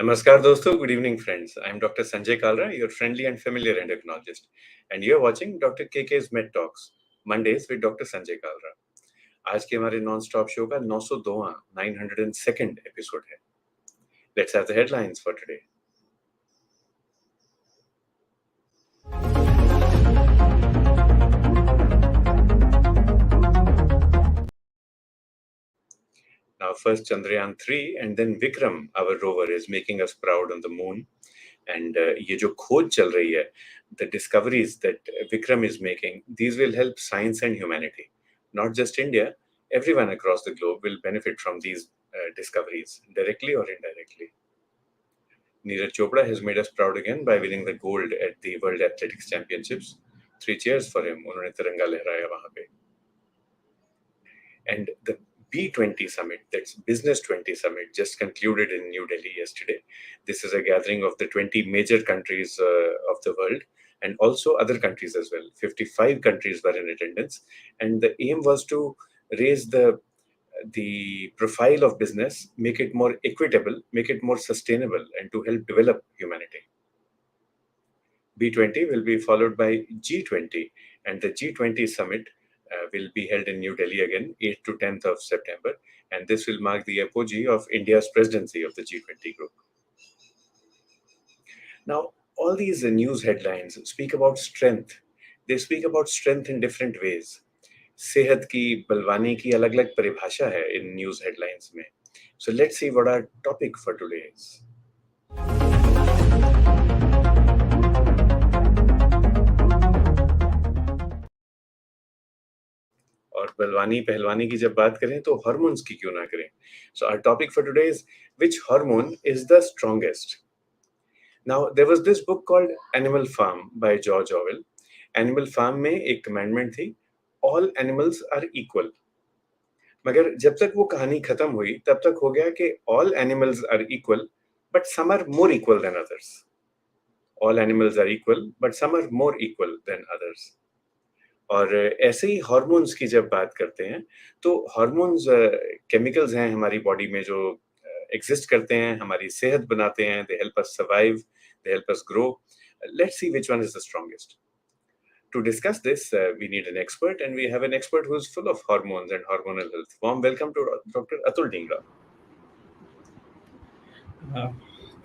Namaskar dosto, good evening friends. I am Dr. Sanjay Kalra, your friendly and familiar endocrinologist, and you are watching Dr. KK's Med Talks, Mondays with Dr. Sanjay Kalra. आज के हमारे non stop show का 902वां 902nd episode है. Let's have the headlines for today. Now first Chandrayaan 3 and then Vikram, our rover, is making us proud on the moon. And ये जो खोज चल रही है, the discoveries that Vikram is making, these will help science and humanity. Not just India, everyone across the globe will benefit from these discoveries, directly or indirectly. Neeraj Chopra has made us proud again by winning the gold at the World Athletics Championships. 3 cheers for him. उन्होंने तिरंगा लहराया वहाँ पे. And the B20 summit, that's Business 20 summit, just concluded in New Delhi yesterday. This is a gathering of the 20 major countries of the world and also other countries as well. 55 countries were in attendance, and the aim was to raise the profile of business, make it more equitable, make it more sustainable, and to help develop humanity. B20 will be followed by G20, and the G20 summit will be held in New Delhi again, 8th to 10th of September, and this will mark the apogee of India's presidency of the G20 group. Now, all these news headlines speak about strength. They speak about strength in different ways. सेहत की, बलवानी की अलग-अलग परिभाषा है in news headlines में. So let's see what our topic for today is. और बलवानी पहलवानी की जब बात करें तो हार्मोन्स की क्यों ना करें. So our topic for today is which hormone is the strongest. Now there was this book called Animal Farm by George Orwell. Animal Farm में एक कमेंडमेंट थी, all animals are equal. मगर जब तक वो कहानी खत्म हुई तब तक हो गया कि all animals are equal but some are more equal than others. All animals are equal but some are more equal than others. और ऐसे ही हार्मोन्स की जब बात करते हैं तो हार्मोन्स केमिकल्स हैं हमारी बॉडी में जो एग्जिस्ट करते हैं, हमारी सेहत बनाते हैं. They help us survive, they help us grow. Let's see which one is the strongest. To discuss this, we need an expert, and we have an expert who is full of hormones and hormonal health. Warm welcome to Dr. Atul Dhingra.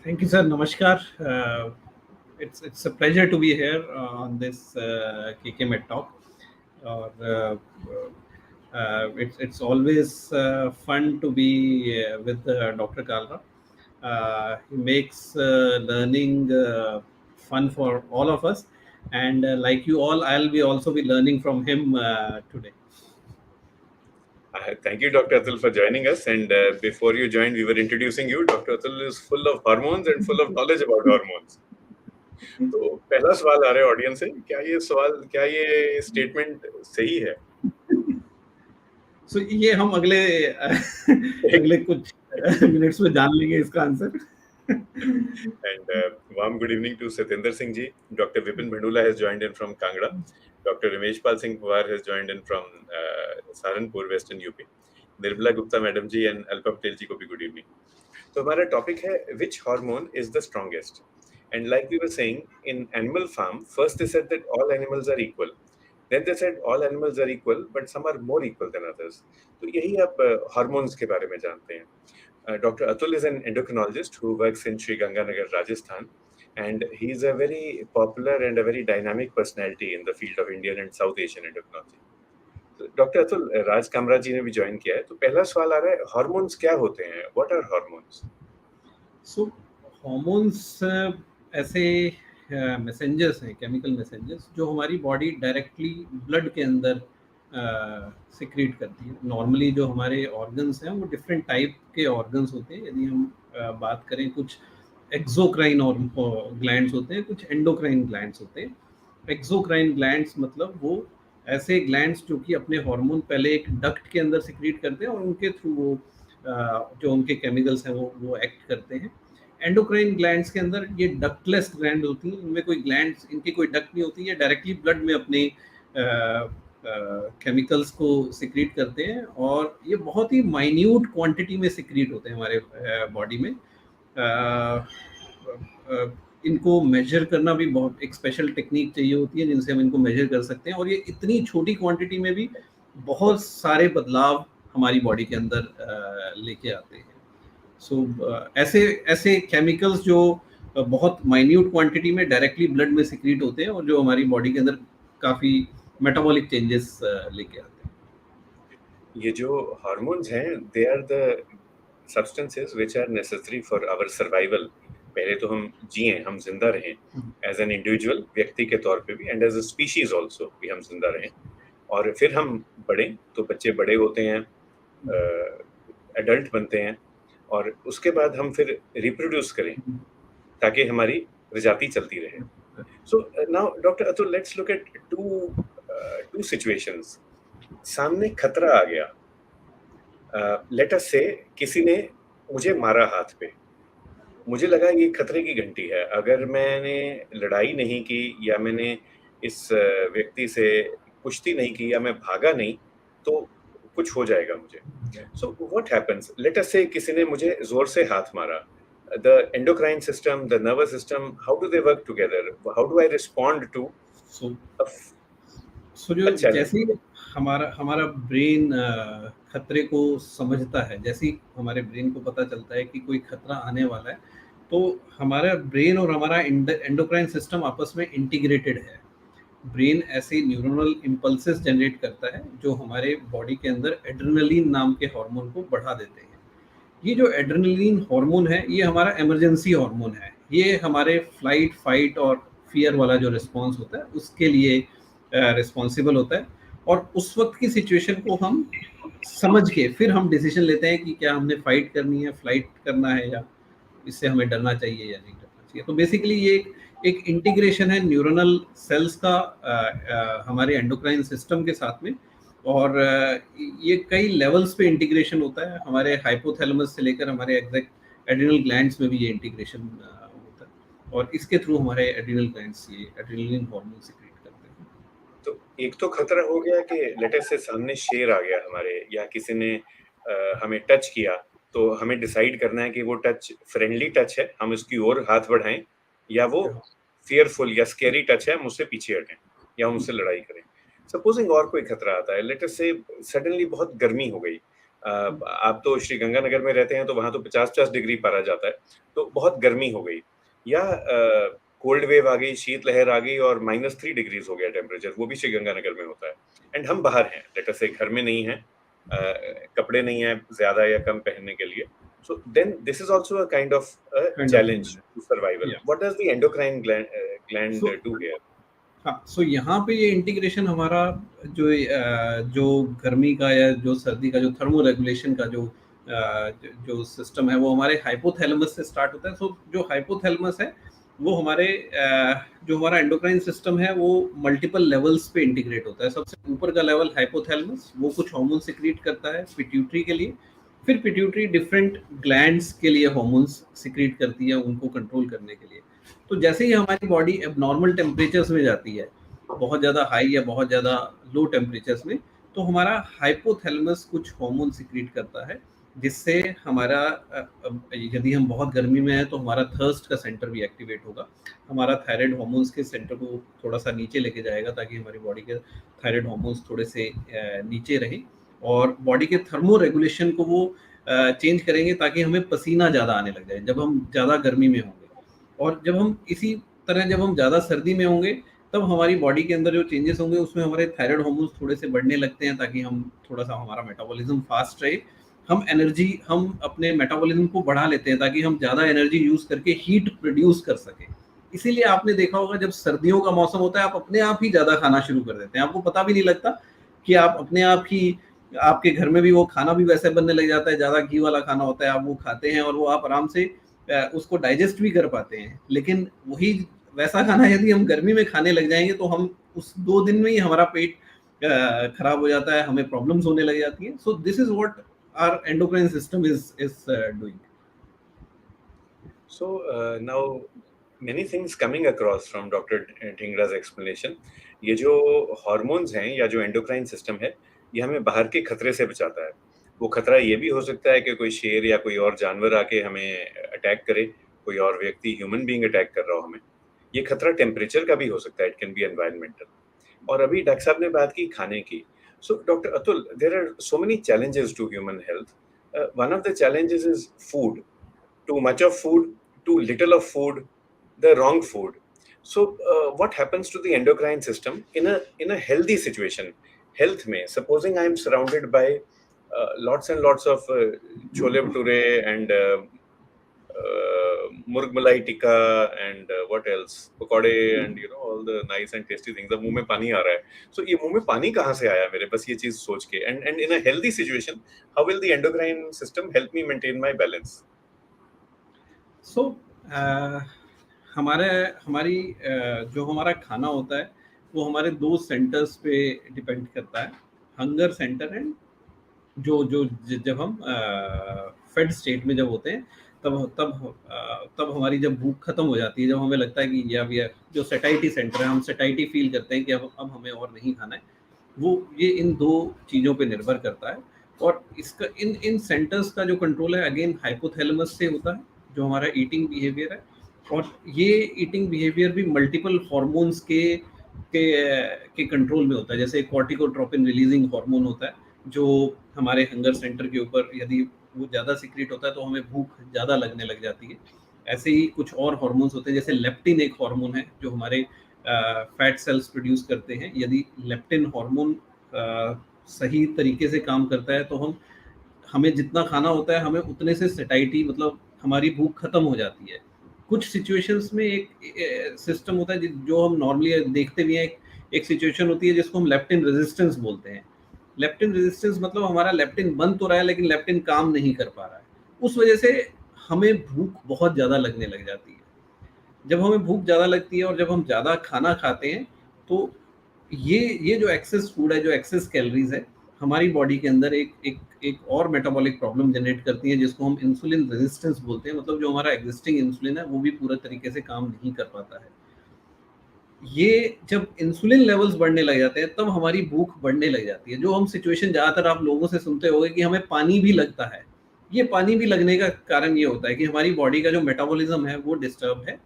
Thank you, sir. Namaskar. It's a pleasure to be here on this KK Med Talk. It's always fun to be with Dr. Kalra. He makes learning fun for all of us, and like you all, I'll be also be learning from him today. Thank you, Dr. Atul, for joining us. And before you joined, we were introducing you. Dr. Atul is full of hormones and full of knowledge about hormones. तो पहला सवाल आ रहा है audience से, क्या ये statement सही है? So ये हम अगले कुछ मिनट्स में जान लेंगे इसका answer. And warm good evening to Satinder Singh ji. Dr. Vipin Bhandula has joined in from Kangra. Dr. Rameshpal Singh Pawar has joined in from Saharanpur, Western UP. Nirmala Gupta Madam ji and Alpa Patel ji ko bhi good evening. तो हमारा topic है which hormone is the strongest. And like we were saying, in Animal Farm, first they said that all animals are equal. Then they said all animals are equal, but some are more equal than others. तो यही आप hormones के बारे में जानते हैं. Dr. Atul is an endocrinologist who works in Sri Ganganagar, Rajasthan, and he is a very popular and a very dynamic personality in the field of Indian and South Asian endocrinology. So, Dr. Atul, राज कामरा जी ने भी join किया है, तो पहला सवाल आ रहा है, hormones क्या होते हैं? What are hormones? So hormones ऐसे मैसेंजर्स हैं, केमिकल मैसेंजर्स जो हमारी बॉडी डायरेक्टली ब्लड के अंदर सिक्रीट करती है. नॉर्मली जो हमारे ऑर्गन्स हैं वो डिफरेंट टाइप के ऑर्गन्स होते हैं. यदि हम बात करें, कुछ एक्सोक्राइन ग्लैंड्स होते हैं, कुछ एंडोक्राइन ग्लैंड्स होते हैं. एक्सोक्राइन ग्लैंड्स मतलब वो ऐसे ग्लैंड्स जो कि अपने हार्मोन पहले एक डक्ट के अंदर सिक्रीट करते हैं और उनके थ्रू वो जो उनके केमिकल्स हैं वो एक्ट करते हैं. एंडोक्राइन ग्लैंड्स के अंदर ये डक्टलेस ग्लैंड होती हैं, इनमें कोई ग्लैंड्स, इनकी कोई डक्ट नहीं होती है, डायरेक्टली ब्लड में अपने केमिकल्स को सिक्रीट करते हैं और ये बहुत ही माइन्यूट क्वांटिटी में सिक्रीट होते हैं हमारे बॉडी में. इनको मेजर करना भी बहुत एक स्पेशल टेक्निक चाहिए होती है जिनसे हम इनको मेजर कर सकते हैं, और ये इतनी छोटी क्वांटिटी में भी बहुत सारे बदलाव हमारी बॉडी के अंदर लेके आते हैं। सो ऐसे ऐसे केमिकल्स जो बहुत माइन्यूट क्वांटिटी में डायरेक्टली ब्लड में सिक्रीट होते हैं और जो हमारी बॉडी के अंदर काफ़ी मेटाबॉलिक चेंजेस लेके आते हैं। ये जो हार्मोन्स हैं, they are the substances which are necessary for our survival. पहले तो हम जिएं, हम जिंदा रहें एज एन इंडिविजुअल, व्यक्ति के तौर पे भी, and as a species also भी हम जिंदा रहें। और फिर हम बढ़े, तो बच्चे बड़े होते हैं, एडल्ट बनते हैं, और उसके बाद हम फिर रिप्रोड्यूस करें ताकि हमारी प्रजाति चलती रहे। So now doctor Atul, let's look at two situations. सामने खतरा आ गया, लेट अस से किसी ने मुझे मारा हाथ पे, मुझे लगा ये खतरे की घंटी है, अगर मैंने लड़ाई नहीं की या मैंने इस व्यक्ति से कुश्ती नहीं की या मैं भागा नहीं, तो कुछ हो जाएगा मुझे। So what happens, let us say किसी ने मुझे जोर से हाथ मारा, the endocrine system, the nervous system, how do they work together, how do I respond to so a so जो चैलेंज? जैसे ही हमारा हमारा ब्रेन खतरे को समझता है, जैसे ही हमारे ब्रेन को पता चलता है कि कोई खतरा आने वाला है, तो हमारा ब्रेन और हमारा एंडोक्राइन सिस्टम आपस में इंटीग्रेटेड है। ब्रेन ऐसे न्यूरोनल इम्पल्सेस जनरेट करता है जो हमारे बॉडी के अंदर एड्रेनलिन नाम के हार्मोन को बढ़ा देते हैं। ये जो एड्रेनलिन हार्मोन है, ये हमारा इमरजेंसी हार्मोन है। ये हमारे फ्लाइट फाइट और फियर वाला जो रिस्पॉन्स होता है उसके लिए रिस्पॉन्सिबल होता है। और उस वक्त की सिचुएशन को हम समझ के फिर हम डिसीजन लेते हैं कि क्या हमने फाइट करनी है, फ्लाइट करना है, या इससे हमें डरना चाहिए या नहीं डरना चाहिए। तो बेसिकली ये एक इंटीग्रेशन है न्यूरोनल सेल्स का हमारे एंडोक्राइन सिस्टम के साथ में। और ये कई लेवल्स पे इंटीग्रेशन होता है, हमारे हाइपोथैलेमस से लेकर हमारे एग्जैक्ट एड्रिनल ग्लैंड्स में भी ये इंटीग्रेशन होता है, और इसके थ्रू हमारे एड्रिनल ग्लैंड्स ये एड्रेनलिन हार्मोन सिक्रीट करते हैं। तो एक तो खतरा हो गया कि लेटेस्ट से सामने शेर आ गया हमारे, या किसी ने हमें टच किया, तो हमें डिसाइड करना है कि वो टच फ्रेंडली टच है, हम उसकी ओर हाथ बढ़ाएं, या वो फियरफुल या स्केरी टच है, हम उससे पीछे हटें या हम उससे लड़ाई करें। सपोजिंग और कोई खतरा आता है, लेटेस्ट से सडनली बहुत गर्मी हो गई, आप तो श्री गंगानगर में रहते हैं तो वहां तो 50-50 डिग्री पारा जाता है, तो बहुत गर्मी हो गई, या कोल्ड वेव आ गई, शीत लहर आ गई और -3 डिग्रीज हो गया टेम्परेचर, वो भी श्रीगंगानगर में होता है, एंड हम बाहर हैं, लेट अस से घर में नहीं है, कपड़े नहीं है ज्यादा या कम पहनने के लिए, so then this is also a kind of a challenge to survival. या What does the endocrine gland so do here? हाँ, सो यहाँ पे ये इंटीग्रेशन हमारा जो गर्मी का या जो सर्दी का जो थर्मो रेगुलेशन का जो सिस्टम है, वो हमारे हाइपोथैलेमस से स्टार्ट होता है। सो जो हाइपोथैलेमस है वो हमारे जो हमारा एंडोक्राइन सिस्टम है वो मल्टीपल लेवल्स पे इंटीग्रेट होता है। सबसे ऊपर का लेवल हाइपोथैलेमस, वो कुछ हार्मोन सिक्रीट करता है पिट्यूटरी के लिए। फिर पिट्यूटरी डिफरेंट ग्लैंड्स के लिए हार्मोन्स सिक्रीट करती है उनको कंट्रोल करने के लिए। तो जैसे ही हमारी बॉडी एबनॉर्मल टेम्परेचर्स में जाती है, बहुत ज़्यादा हाई या बहुत ज़्यादा लो टेम्परेचर्स में, तो हमारा हाइपोथैलेमस कुछ हार्मोन सिक्रीट करता है जिससे हमारा यदि हम बहुत गर्मी में हैं तो हमारा थर्स्ट का सेंटर भी एक्टिवेट होगा। हमारा थायराइड हार्मोन्स के सेंटर को थोड़ा सा नीचे लेके जाएगा ताकि हमारी बॉडी के थायराइड हार्मोन्स थोड़े से नीचे रहें, और बॉडी के थर्मो रेगुलेशन को वो चेंज करेंगे ताकि हमें पसीना ज़्यादा आने लग जाए जब हम ज़्यादा गर्मी में होंगे। और जब हम इसी तरह जब हम ज़्यादा सर्दी में होंगे तब हमारी बॉडी के अंदर जो चेंजेस होंगे उसमें हमारे थायराइड हार्मोन्स थोड़े से बढ़ने लगते हैं ताकि हम थोड़ा सा हमारा मेटाबॉलिज्म फास्ट रहे। हम अपने मेटाबॉलिज्म को बढ़ा लेते हैं ताकि हम ज़्यादा एनर्जी यूज़ करके हीट प्रोड्यूस कर सकें। इसीलिए आपने देखा होगा जब सर्दियों का मौसम होता है आप अपने आप ही ज़्यादा खाना शुरू कर देते हैं, आपको पता भी नहीं लगता कि आप अपने आप ही, आपके घर में भी वो खाना भी वैसे बनने लग जाता है, ज़्यादा घी वाला खाना होता है, आप वो खाते हैं और वो आप आराम से उसको डाइजेस्ट भी कर पाते हैं। लेकिन वही वैसा खाना यदि हम गर्मी में खाने लग जाएंगे तो हम उस 2 दिन में ही हमारा पेट खराब हो जाता है, हमें प्रॉब्लम्स होने लग जाती हैं। So this is what our endocrine system is doing. So now many things coming across from Dr. Dhingra's explanation. ये जो हॉर्मोन्स हैं या जो एंडोक्राइन सिस्टम है, ये हमें बाहर के खतरे से बचाता है। वो खतरा ये भी हो सकता है कि कोई शेर या कोई और जानवर आके हमें अटैक करे, कोई और व्यक्ति ह्यूमन बीइंग अटैक कर रहा हो हमें। ये खतरा टेम्परेचर का भी हो सकता है, इट कैन बी एनवायरमेंटल। और अभी डॉक्टर साहब ने बात की खाने की। So doctor Atul, there are so many challenges to human health. One of the challenges is food, too much of food, too little of food, the wrong food. So, what happens to the endocrine system in a healthy situation? Health में, supposing I am surrounded by lots and lots of chole bhature and murg malai tikka and what else, pakode and you know all the nice and tasty things. अब मुंह में पानी आ रहा है. So ये मुंह में पानी कहाँ से आया मेरे? बस ये चीज सोच के. And in a healthy situation, how will the endocrine system help me maintain my balance? सो हमारे हमारी जो हमारा खाना होता है वो हमारे दो सेंटर्स पे डिपेंड करता है, हंगर सेंटर एंड जब हम फेड स्टेट में जब होते हैं तब तब तब हमारी जब भूख खत्म हो जाती है, जब हमें लगता है कि या वी जो सेटाइटी सेंटर है, हम सेटाइटी फील करते हैं कि अब हमें और नहीं खाना है, वो ये इन दो चीज़ों पे निर्भर करता है। और इसका इन इन सेंटर्स का जो कंट्रोल है अगेन हाइपोथैलेमस से होता है, जो हमारा ईटिंग बिहेवियर है। और ये ईटिंग बिहेवियर भी मल्टीपल हार्मोन्स के कंट्रोल में होता है। जैसे कॉर्टिकोट्रोपिन रिलीजिंग हार्मोन होता है जो हमारे हंगर सेंटर के ऊपर यदि वो ज़्यादा सिक्रीट होता है तो हमें भूख ज़्यादा लगने लग जाती है। ऐसे ही कुछ और हार्मोन्स होते हैं, जैसे लेप्टिन एक हार्मोन है जो हमारे फैट सेल्स प्रोड्यूस करते हैं। यदि लेप्टिन हार्मोन सही तरीके से काम करता है तो हमें जितना खाना होता है हमें उतने से सेटाइटी, मतलब हमारी भूख खत्म हो जाती है। कुछ सिचुएशंस में एक सिस्टम होता है जो हम नॉर्मली देखते भी हैं। एक सिचुएशन होती है जिसको हम लेप्टिन रेजिस्टेंस बोलते हैं। लेप्टिन रेजिस्टेंस मतलब हमारा लेप्टिन बन तो रहा है लेकिन लेप्टिन काम नहीं कर पा रहा है। उस वजह से हमें भूख बहुत ज़्यादा लगने लग जाती है। जब हमें भूख ज़्यादा लगती है और जब हम ज़्यादा खाना खाते हैं तो ये जो एक्सेस फूड है, जो एक्सेस कैलोरीज है, हमारी बॉडी के अंदर एक और मेटाबॉलिक प्रॉब्लम जनरेट करती है जिसको हम इंसुलिन रेजिस्टेंस बोलते हैं। मतलब जो हमारा एग्जिस्टिंग इंसुलिन है वो भी पूरे तरीके से काम नहीं कर पाता है। ये जब इंसुलिन लेवल्स बढ़ने लग जाते हैं तब हमारी भूख बढ़ने लग जाती है। जो हम सिचुएशन ज़्यादातर आप लोगों से सुनते होंगे कि हमें पानी भी लगता है। ये पानी भी लगने का कारण ये होता है कि हमारी बॉडी का जो मेटाबॉलिज्म है वो डिस्टर्ब है।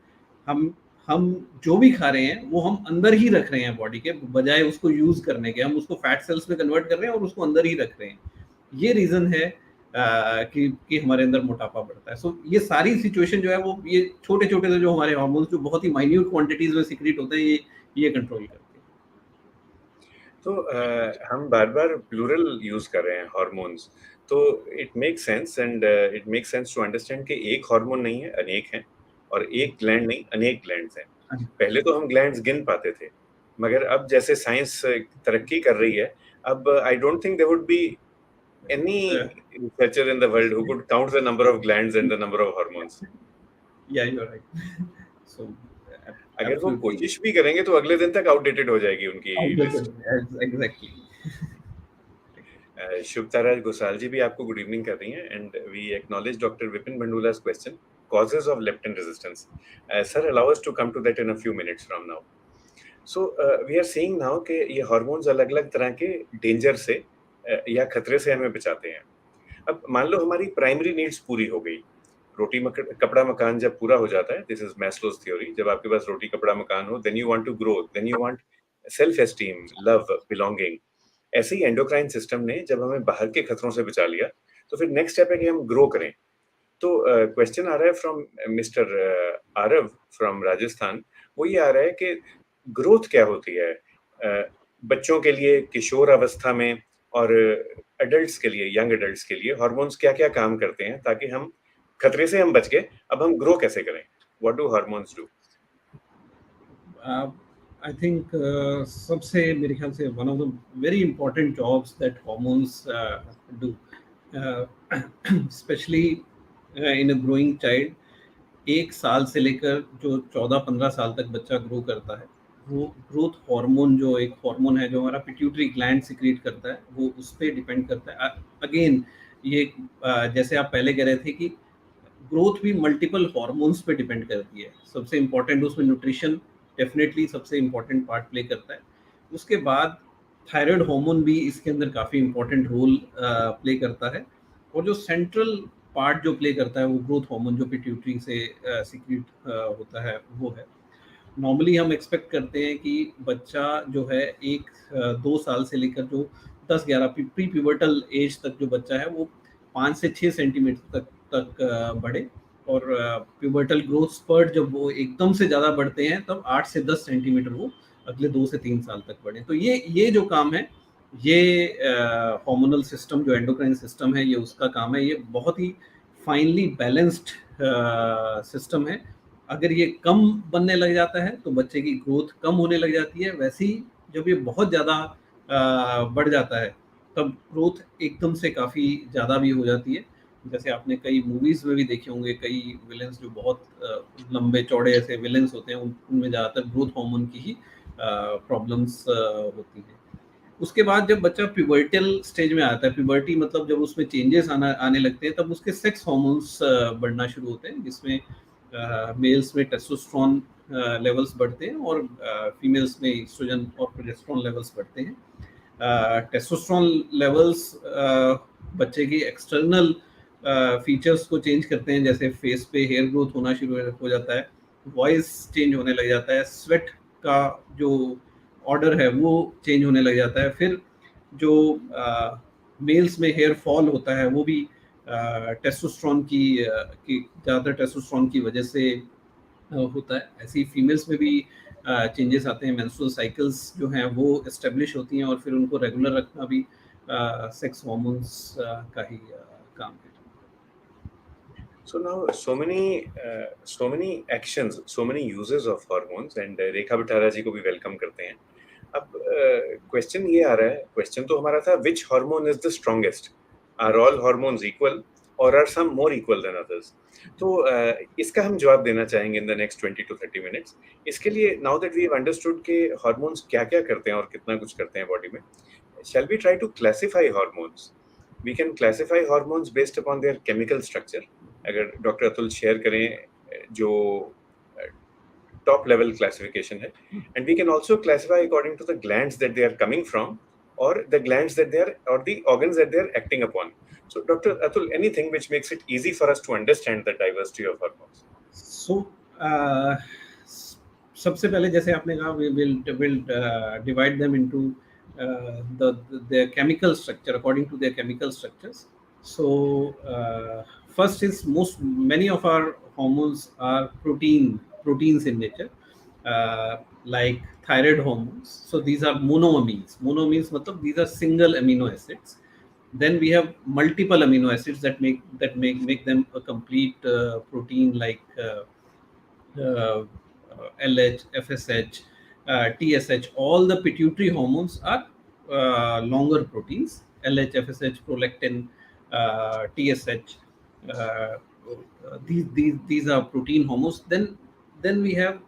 हम हम जो भी खा रहे हैं वो हम अंदर ही रख रहे हैं बॉडी के बजाय उसको यूज करने के। हम उसको फैट सेल्स में कन्वर्ट कर रहे हैं और उसको अंदर ही रख रहे हैं। ये रीजन है कि हमारे अंदर मोटापा बढ़ता है। सो ये सारी सिचुएशन जो है वो ये छोटे छोटे से जो हमारे हार्मोन्स जो बहुत ही माइन्यूट क्वांटिटीज में सिक्रीट होते हैं ये कंट्रोल करते हैं। तो हम बार बार प्लूरल यूज कर रहे हैं हार्मोन्स, तो it make sense and it make sense to understand कि एक हार्मोन नहीं है, अनेक हैं, और एक ग्लैंड नहीं, अनेक ग्लैंड्स हैं। पहले तो हम ग्लैंड्स गिन पाते थे, मगर अब जैसे साइंस तरक्की कर रही है, अब I don't think there would be any researcher in the world who could count the number of glands and the number of hormones. या यू आर राइट। सो अगर वो कोशिश भी करेंगे तो अगले दिन तक आउटडेटेड हो जाएगी उनकी लिस्ट। एग्जैक्टली। शुभतारा घोसाल जी भी आपको गुड इवनिंग कर रही हैं, and we acknowledge doctor Vipin बंडूला's question, causes of leptin resistance. Sir, allow us to come to that in a few minutes from now. So we are seeing now कि ये hormones अलग-अलग तरह के डेंजर से या खतरे से हमें बचाते हैं। अब मान लो हमारी प्राइमरी नीड्स पूरी हो गई, रोटी कपड़ा मकान जब पूरा हो जाता है, दिस इज मैस्लोज थ्योरी, जब आपके पास रोटी कपड़ा मकान हो, then you want to grow, then you want self esteem, love, belonging. ऐसे ही एंडोक्राइन सिस्टम ने जब हमें बाहर के खतरों से बचा लिया, तो फिर नेक्स्ट स्टेप है कि हम ग्रो करें। तो क्वेश्चन आ रहा है from mister Aarav from Rajasthan. वो ये आ रहा है कि ग्रोथ क्या होती है बच्चों के लिए किशोर अवस्था में, और एडल्ट्स के लिए, यंग एडल्ट्स के लिए हार्मोन्स क्या क्या काम करते हैं ताकि हम खतरे से हम बच गए, अब हम ग्रो कैसे करें? What do hormones do? I think सबसे मेरे ख्याल से one of the very important jobs that hormones do, specially in a growing child. 1 साल से लेकर जो 14-15 साल तक बच्चा ग्रो करता है, वो ग्रोथ हार्मोन, जो एक हार्मोन है जो हमारा पिट्यूटरी ग्लैंड सिक्रीट करता है, वो उस पर डिपेंड करता है। अगेन ये जैसे आप पहले कह रहे थे कि ग्रोथ भी मल्टीपल हार्मोन्स पे डिपेंड करती है। सबसे इम्पोर्टेंट उसमें न्यूट्रिशन डेफिनेटली सबसे इम्पोर्टेंट पार्ट प्ले करता है। उसके बाद थायराइड हार्मोन भी इसके अंदर काफ़ी इंपॉर्टेंट रोल प्ले करता है। और जो सेंट्रल पार्ट जो प्ले करता है वो ग्रोथ हार्मोन जो पिट्यूटरी से सीक्रेट होता है वो है। नॉर्मली हम एक्सपेक्ट करते हैं कि बच्चा जो है 1-2 साल से लेकर जो 10-11 प्री प्यूबर्टल एज तक जो बच्चा है वो 5 से 6 सेंटीमीटर तक बढ़े। और प्यूबर्टल ग्रोथ स्पर्ट जब वो एकदम से ज़्यादा बढ़ते हैं तब 8 से 10 सेंटीमीटर वो अगले 2 से 3 साल तक बढ़े। तो ये जो काम है, ये हार्मोनल सिस्टम जो एंडोक्राइन सिस्टम है, ये उसका काम है। ये बहुत ही फाइनली बैलेंस्ड सिस्टम है। अगर ये कम बनने लग जाता है तो बच्चे की ग्रोथ कम होने लग जाती है। वैसे ही जब ये बहुत ज़्यादा बढ़ जाता है तब ग्रोथ एकदम से काफ़ी ज़्यादा भी हो जाती है। जैसे आपने कई मूवीज़ में भी देखे होंगे, कई विलेंस जो बहुत लंबे चौड़े ऐसे विलेंस होते हैं उनमें ज़्यादातर ग्रोथ हार्मोन की ही प्रॉब्लम्स होती हैं। उसके बाद जब बच्चा प्यूबर्टल स्टेज में आता है, प्यूबर्टी मतलब जब उसमें चेंजेस आने लगते हैं, तब उसके सेक्स हार्मोन्स बढ़ना शुरू होते हैं, जिसमें मेल्स में टेस्टोस्टेरोन लेवल्स बढ़ते हैं और फीमेल्स में ईस्ट्रोजन और प्रोजेस्टेरोन लेवल्स बढ़ते हैं। टेस्टोस्टेरोन लेवल्स बच्चे की एक्सटर्नल फीचर्स को चेंज करते हैं, जैसे फेस पे हेयर ग्रोथ होना शुरू हो जाता है, वॉइस चेंज होने लग जाता है, स्वेट का जो ऑर्डर है वो चेंज होने लग जाता है। फिर जो मेल्स में हेयर फॉल होता है वो भी टेस्टोस्टेरोन की ज़्यादातर टेस्टोस्टेरोन की वजह से होता है। ऐसी फीमेल्स में भी चेंजेस आते हैं, मेंस्ट्रुअल साइकिल्स जो हैं वो एस्टेब्लिश होती हैं और फिर उनको रेगुलर रखना भी सेक्स हार्मोन्स का ही काम है। So now, so many actions, so many uses of hormones, and रेखा बिठारा जी को भी वेलकम करते हैं। अब क्वेश्चन ये आ रहा है, क्वेश्चन तो हमारा था which hormone is the strongest? Are all hormones equal or are some more equal than others? तो इसका हम जवाब देना चाहेंगे in the next 20 to 30 minutes. इसके लिए now that we have understood कि hormones क्या-क्या करते हैं और कितना कुछ करते हैं बॉडी में, shall we try to classify hormones? We can classify hormones based upon their chemical structure. अगर डॉक्टर अतुल शेयर करें जो टॉप लेवल क्लासिफिकेशन है, and we can also classify according to the glands that they are coming from और the glands that they are और the organs that they are acting upon. So Dr. Atul, anything which makes it easy for us to understand the diversity of hormones? So सबसे पहले जैसे आपने कहा we will divide them into their chemical structure according to their chemical structures. So first is many of our hormones are proteins in nature, like thyroid hormones. So these are monoamines. Monoamines matlab these are single amino acids. Then we have multiple amino acids that make them a complete protein, like LH, FSH, TSH. All the pituitary hormones are longer proteins. LH, FSH, prolactin, TSH. Uh, these are protein hormones. Then we have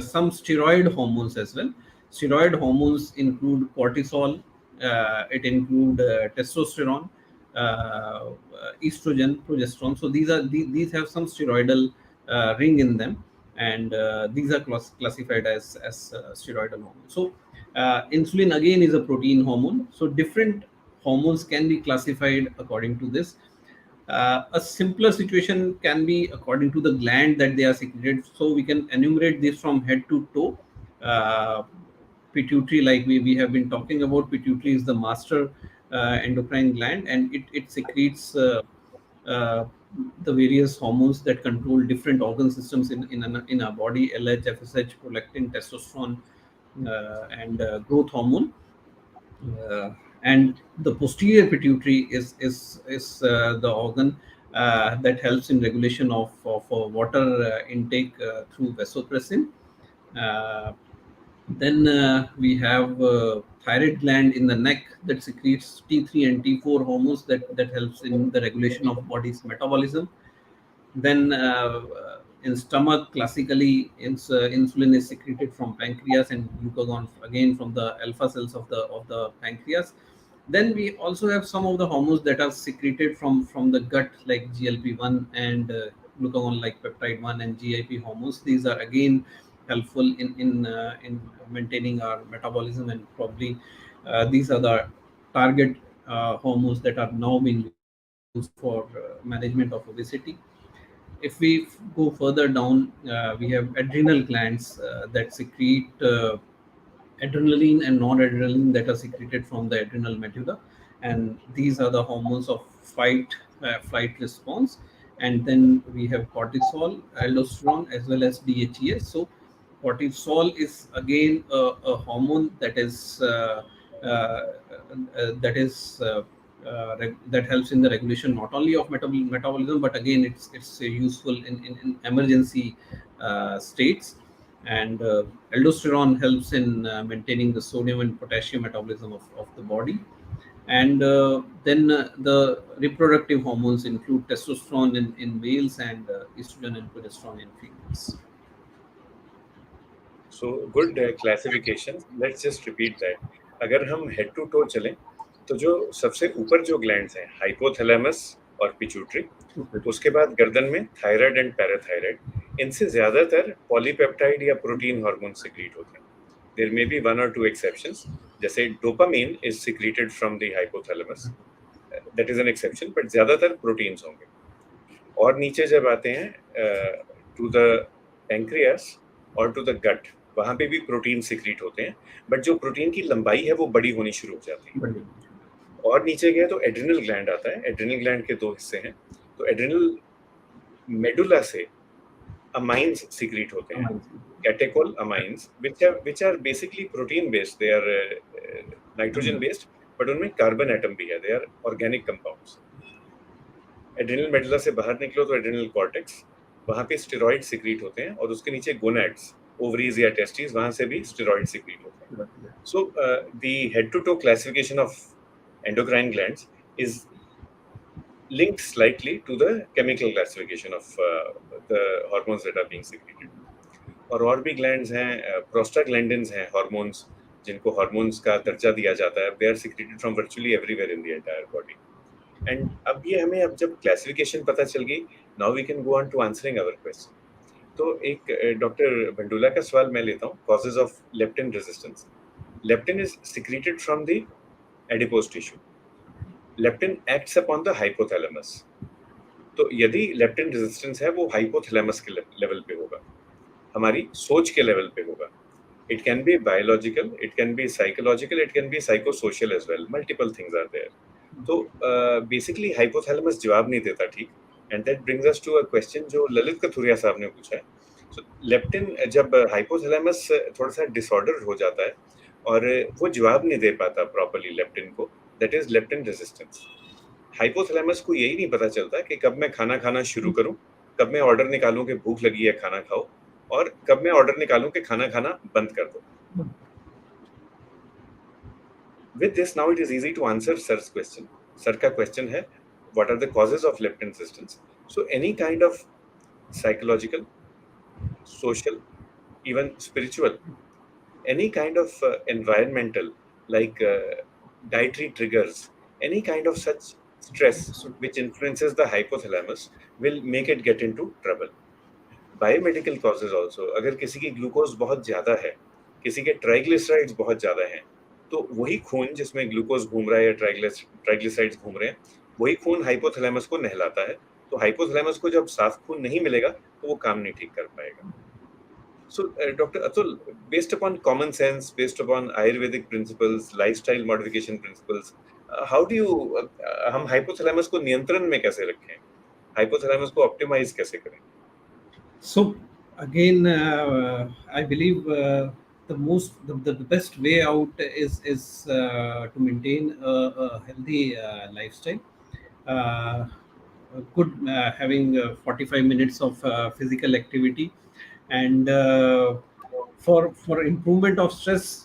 some steroid hormones as well. Steroid hormones include cortisol. It include testosterone, estrogen, progesterone. So these have some steroidal ring in them, and these are classified as steroidal hormones. So insulin again is a protein hormone. So different hormones can be classified according to this. A simpler situation can be according to the gland that they are secreted. So we can enumerate this from head to toe. Pituitary, like we have been talking about, pituitary is the master endocrine gland, and it secretes uh, the various hormones that control different organ systems in our body: LH, FSH, prolactin, testosterone, and growth hormone. And the posterior pituitary is the organ that helps in regulation of water intake through vasopressin. Uh, then we have thyroid gland in the neck that secretes T3 and T4 hormones that helps in the regulation of body's metabolism. Then in stomach, classically, insulin is secreted from pancreas and glucagon again from the alpha cells of the pancreas. Then we also have some of the hormones that are secreted from the gut, like GLP-1 and glucagon, like peptide 1 and GIP hormones. These are again helpful in maintaining our metabolism, and probably these are the target hormones that are now being used for management of obesity. If we go further down, we have adrenal glands that secrete adrenaline and noradrenaline that are secreted from the adrenal medulla, and these are the hormones of flight response. And then we have cortisol, aldosterone, as well as DHEA. So cortisol is again a hormone that is that helps in the regulation not only of metabolism, but again it's useful in emergency states. And aldosterone helps in maintaining the sodium and potassium metabolism of the body. And then the reproductive hormones include testosterone in males, and estrogen and progesterone in females. So good classification. Let's just repeat that. अगर हम head to to चलें तो जो सबसे ऊपर जो glands हैं, hypothalamus और पिट्यूटरी, उसके बाद गर्दन में थायराइड एंड पैराथायराइड, इनसे ज्यादातर पॉलीपेप्टाइड या प्रोटीन हार्मोन सिक्रीट होते हैं. देयर मे बी वन और टू एक्सेप्शंस, जैसे dopamine is secreted from the hypothalamus, that is an exception, but ज्यादातर प्रोटीन्स होंगे. और नीचे जब आते हैं टू द पैंक्रियास और टू द गट, वहां पे भी प्रोटीन सिक्रीट होते हैं, बट जो प्रोटीन की लंबाई है वो बड़ी होनी शुरू हो जाती है. और नीचे गए तो एड्रिनल ग्लैंड आता है. एड्रिनल ग्लैंड के दो हिस्से हैं. तो एड्रिनल मेडुला से अमाइंस सिक्रीट होते हैं, catechol amines, which are basically protein based. They are nitrogen based, but उनमें कार्बन एटम भी है. They are organic compounds. Adrenal medulla से बाहर निकलो तो एड्रिनल कॉर्टेक्स, वहां पे स्टेरॉइड सिक्रीट होते हैं. और उसके नीचे गोनैड्स, ओवरीज या टेस्टिस, वहां से भी स्टेरॉइड सिक्रीट होते हैं. So the head to toe classification of endocrine glands is linked slightly to the chemical classification of the hormones that are being secreted. और भी glands हैं, prostaglandins हैं, hormones जिनको hormones का दर्जा दिया जाता है. They are secreted from virtually everywhere in the entire body. And अब ये हमें अब जब classification पता चल गई, now we can go on to answering our question. तो एक डॉक्टर भंडूला का सवाल मैं लेता हूँ. Causes of leptin resistance. Leptin is secreted from the adipose tissue. Leptin acts upon the hypothalamus. तो यदि लेप्टिन रेजिस्टेंस है वो हाइपोथैलेमस के लेवल पे होगा, हमारी सोच के लेवल पे होगा. It can be biological, it can be psychological, it can be psychosocial as well. Multiple things are there. तो बेसिकली हाइपोथैलेमस जवाब नहीं देता, ठीक. And that brings us to a question जो ललित कथुरिया साहब ने पूछा है. सो लेप्टिन जब हाइपोथैलेमस थोड़ा सा डिसऑर्डर हो जाता है और वो जवाब नहीं दे पाता प्रॉपर्ली लेप्टिन को, that is leptin resistance. Hypothalamus को यही नहीं पता चलता कि कब मैं खाना खाना शुरू करूं, कब मैं ऑर्डर निकालूं कि भूख लगी है खाना खाओ, और कब मैं ऑर्डर निकालूं कि खाना खाना बंद कर दो. With this, now it is easy to answer Sir's question. Sir का question है, what are the causes of leptin resistance? So any kind of psychological, social, even spiritual, any kind of environmental, like dietary triggers, any kind of such stress which influences the hypothalamus will make it get into trouble. Biomedical causes also, अगर किसी की glucose बहुत ज्यादा है, किसी के triglycerides बहुत ज्यादा हैं, तो वही खून जिसमें ग्लूकोज घूम रहा है या ट्राइग्लिसराइड्स घूम रहे हैं, वही खून हाइपोथैलेमस को नहलाता है. तो हाइपोथैलेमस को जब साफ खून नहीं मिलेगा तो वो काम नहीं ठीक कर पाएगा. So, Dr. Atul, based upon common sense, based upon Ayurvedic principles, lifestyle modification principles, how do you हम हाइपोथैलेमस को नियंत्रण में कैसे रखें, हाइपोथैलेमस को ऑप्टिमाइज कैसे करें? So again, I believe the best way out is to maintain a healthy lifestyle. Good having 45 minutes of physical activity, and for improvement of stress,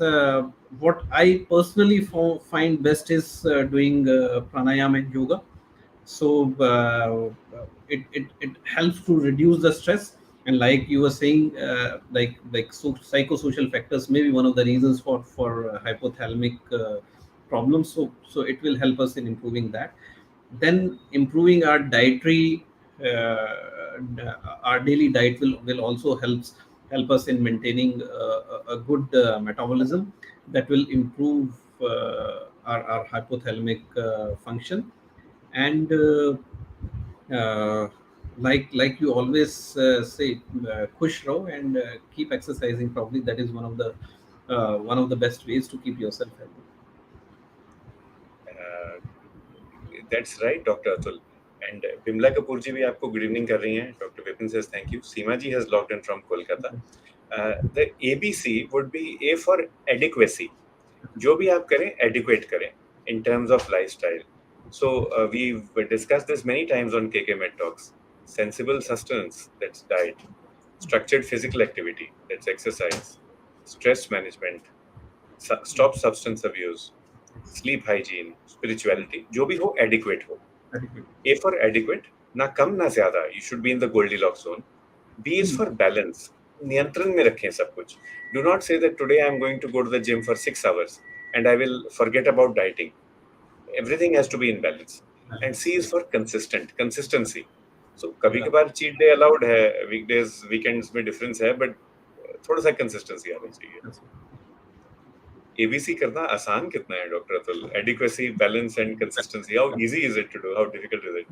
what I personally find best is doing pranayama and yoga. So it helps to reduce the stress, and like you were saying, so psychosocial factors may be one of the reasons for hypothalamic problems. So it will help us in improving that. Then improving our dietary our daily diet will also helps help us in maintaining a good metabolism that will improve our hypothalamic function. And like you always say, khush raho and keep exercising. Probably that is one of the best ways to keep yourself healthy. Uh, That's right, Dr. Atul. And Bimla Kapoor ji भी आपको good evening कर रही हैं. Dr. Vipin says thank you. Seema ji has logged in from Kolkata. The ABC would be A for adequacy. जो भी आप करें, adequate करें in terms of lifestyle. So we've discussed this many times on KK Med Talks. Sensible sustenance, that's diet. Structured physical activity, that's exercise. Stress management. Stop substance abuse. Sleep hygiene. Spirituality. जो भी हो, adequate हो. Adequate. A for adequate, ना कम ना ज्यादा. You should be in the Goldilocks zone. B is for balance. नियंत्रण में रखें सब कुछ. Do not say that today I am going to go to the gym for 6 hours and I will forget about dieting. Everything has to be in balance. And C is for consistency. So कभी Yeah. कभार cheat day allowed है, weekdays, weekends में difference है, but थोड़ा सा consistency आना चाहिए. That's it. ABC करना आसान कितना है, doctor Atul? Adequacy, balance and consistency. How easy is it to do? How difficult is it?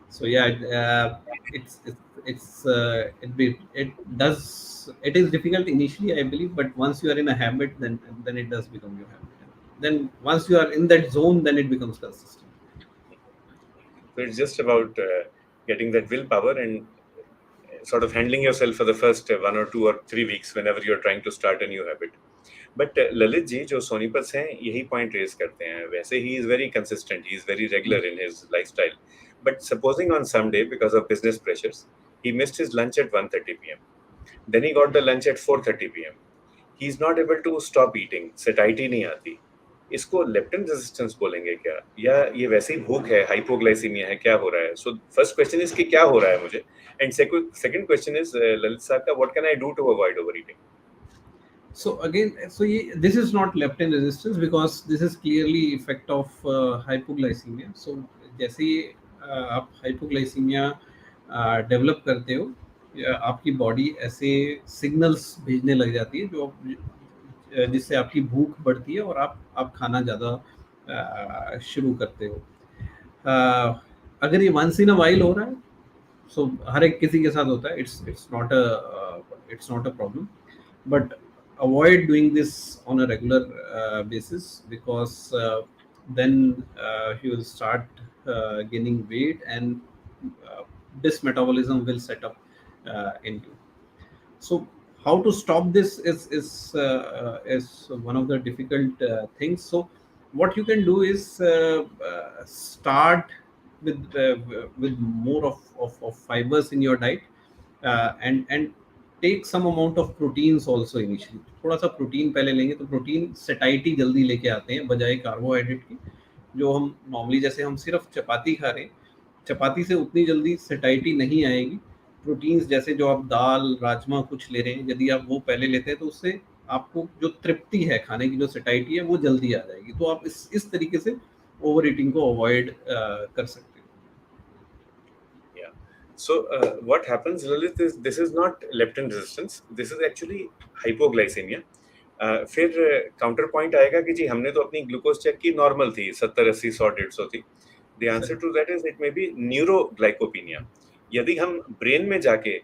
So yeah, it does, it is difficult initially, I believe, but once you are in a habit, then it does become your habit. Then once you are in that zone, then it becomes consistent. So it's just about getting that willpower and sort of handling yourself for the first 1 or 2 or 3 weeks whenever you're trying to start a new habit. But Lalit ji जो सोनीपत से हैं यही point raise करते हैं. वैसे he is very consistent, he is very regular in his lifestyle. But supposing on some day because of business pressures he missed his lunch at 1:30 p.m. Then he got the lunch at 4:30 p.m. He is not able to stop eating. satiety नहीं आती. इसको leptin resistance बोलेंगे क्या, या ये वैसे ही भूख है, हाइपोग्लाइसीमिया है, क्या हो रहा है? सो फर्स्ट क्वेश्चन इज कि क्या हो रहा है मुझे, and second question is Lalit साहब का, what can I do to avoid over eating? So again, this is not leptin resistance, because this is clearly effect of hypoglycemia. So जैसे ही आप hypoglycemia डेवलप करते हो, आपकी बॉडी ऐसे सिग्नल्स भेजने लग जाती है जिससे आपकी भूख बढ़ती है और आप खाना ज़्यादा शुरू करते हो. अगर ये वंस इन अ वाइल हो रहा है, सो हर एक किसी के साथ होता है, it's not a problem, but avoid doing this on a regular basis, because then you will start gaining weight, and this metabolism will set up in you. So how to stop this is one of the difficult things. So what you can do is start with more of fibers in your diet, and take some amount of proteins also initially. थोड़ा सा protein पहले लेंगे तो protein सेटाइटी जल्दी लेके आते हैं बजाय कार्बोहाइड्रेट की. जो हम नॉर्मली, जैसे हम सिर्फ चपाती खा रहे हैं, चपाती से उतनी जल्दी सेटाइटी नहीं आएगी. प्रोटीन्स जैसे जो आप दाल राजमा कुछ ले रहे हैं, यदि आप वो पहले लेते हैं तो उससे आपको जो तृप्ति है खाने की, जो सेटाइटी है, वो जल्दी आ जाएगी. तो आप इस तरीके से ओवर ईटिंग को अवॉइड कर सकते हो. Yeah. So what happens, Lalit, is this is not leptin resistance. This is actually hypoglycemia. फिर काउंटर पॉइंट आएगा कि जी हमने तो अपनी ग्लूकोज चेक की, नॉर्मल थी, 70 80 100 150 थी. The answer to that is it may be neuroglycopenia. यदि हम ब्रेन में जाके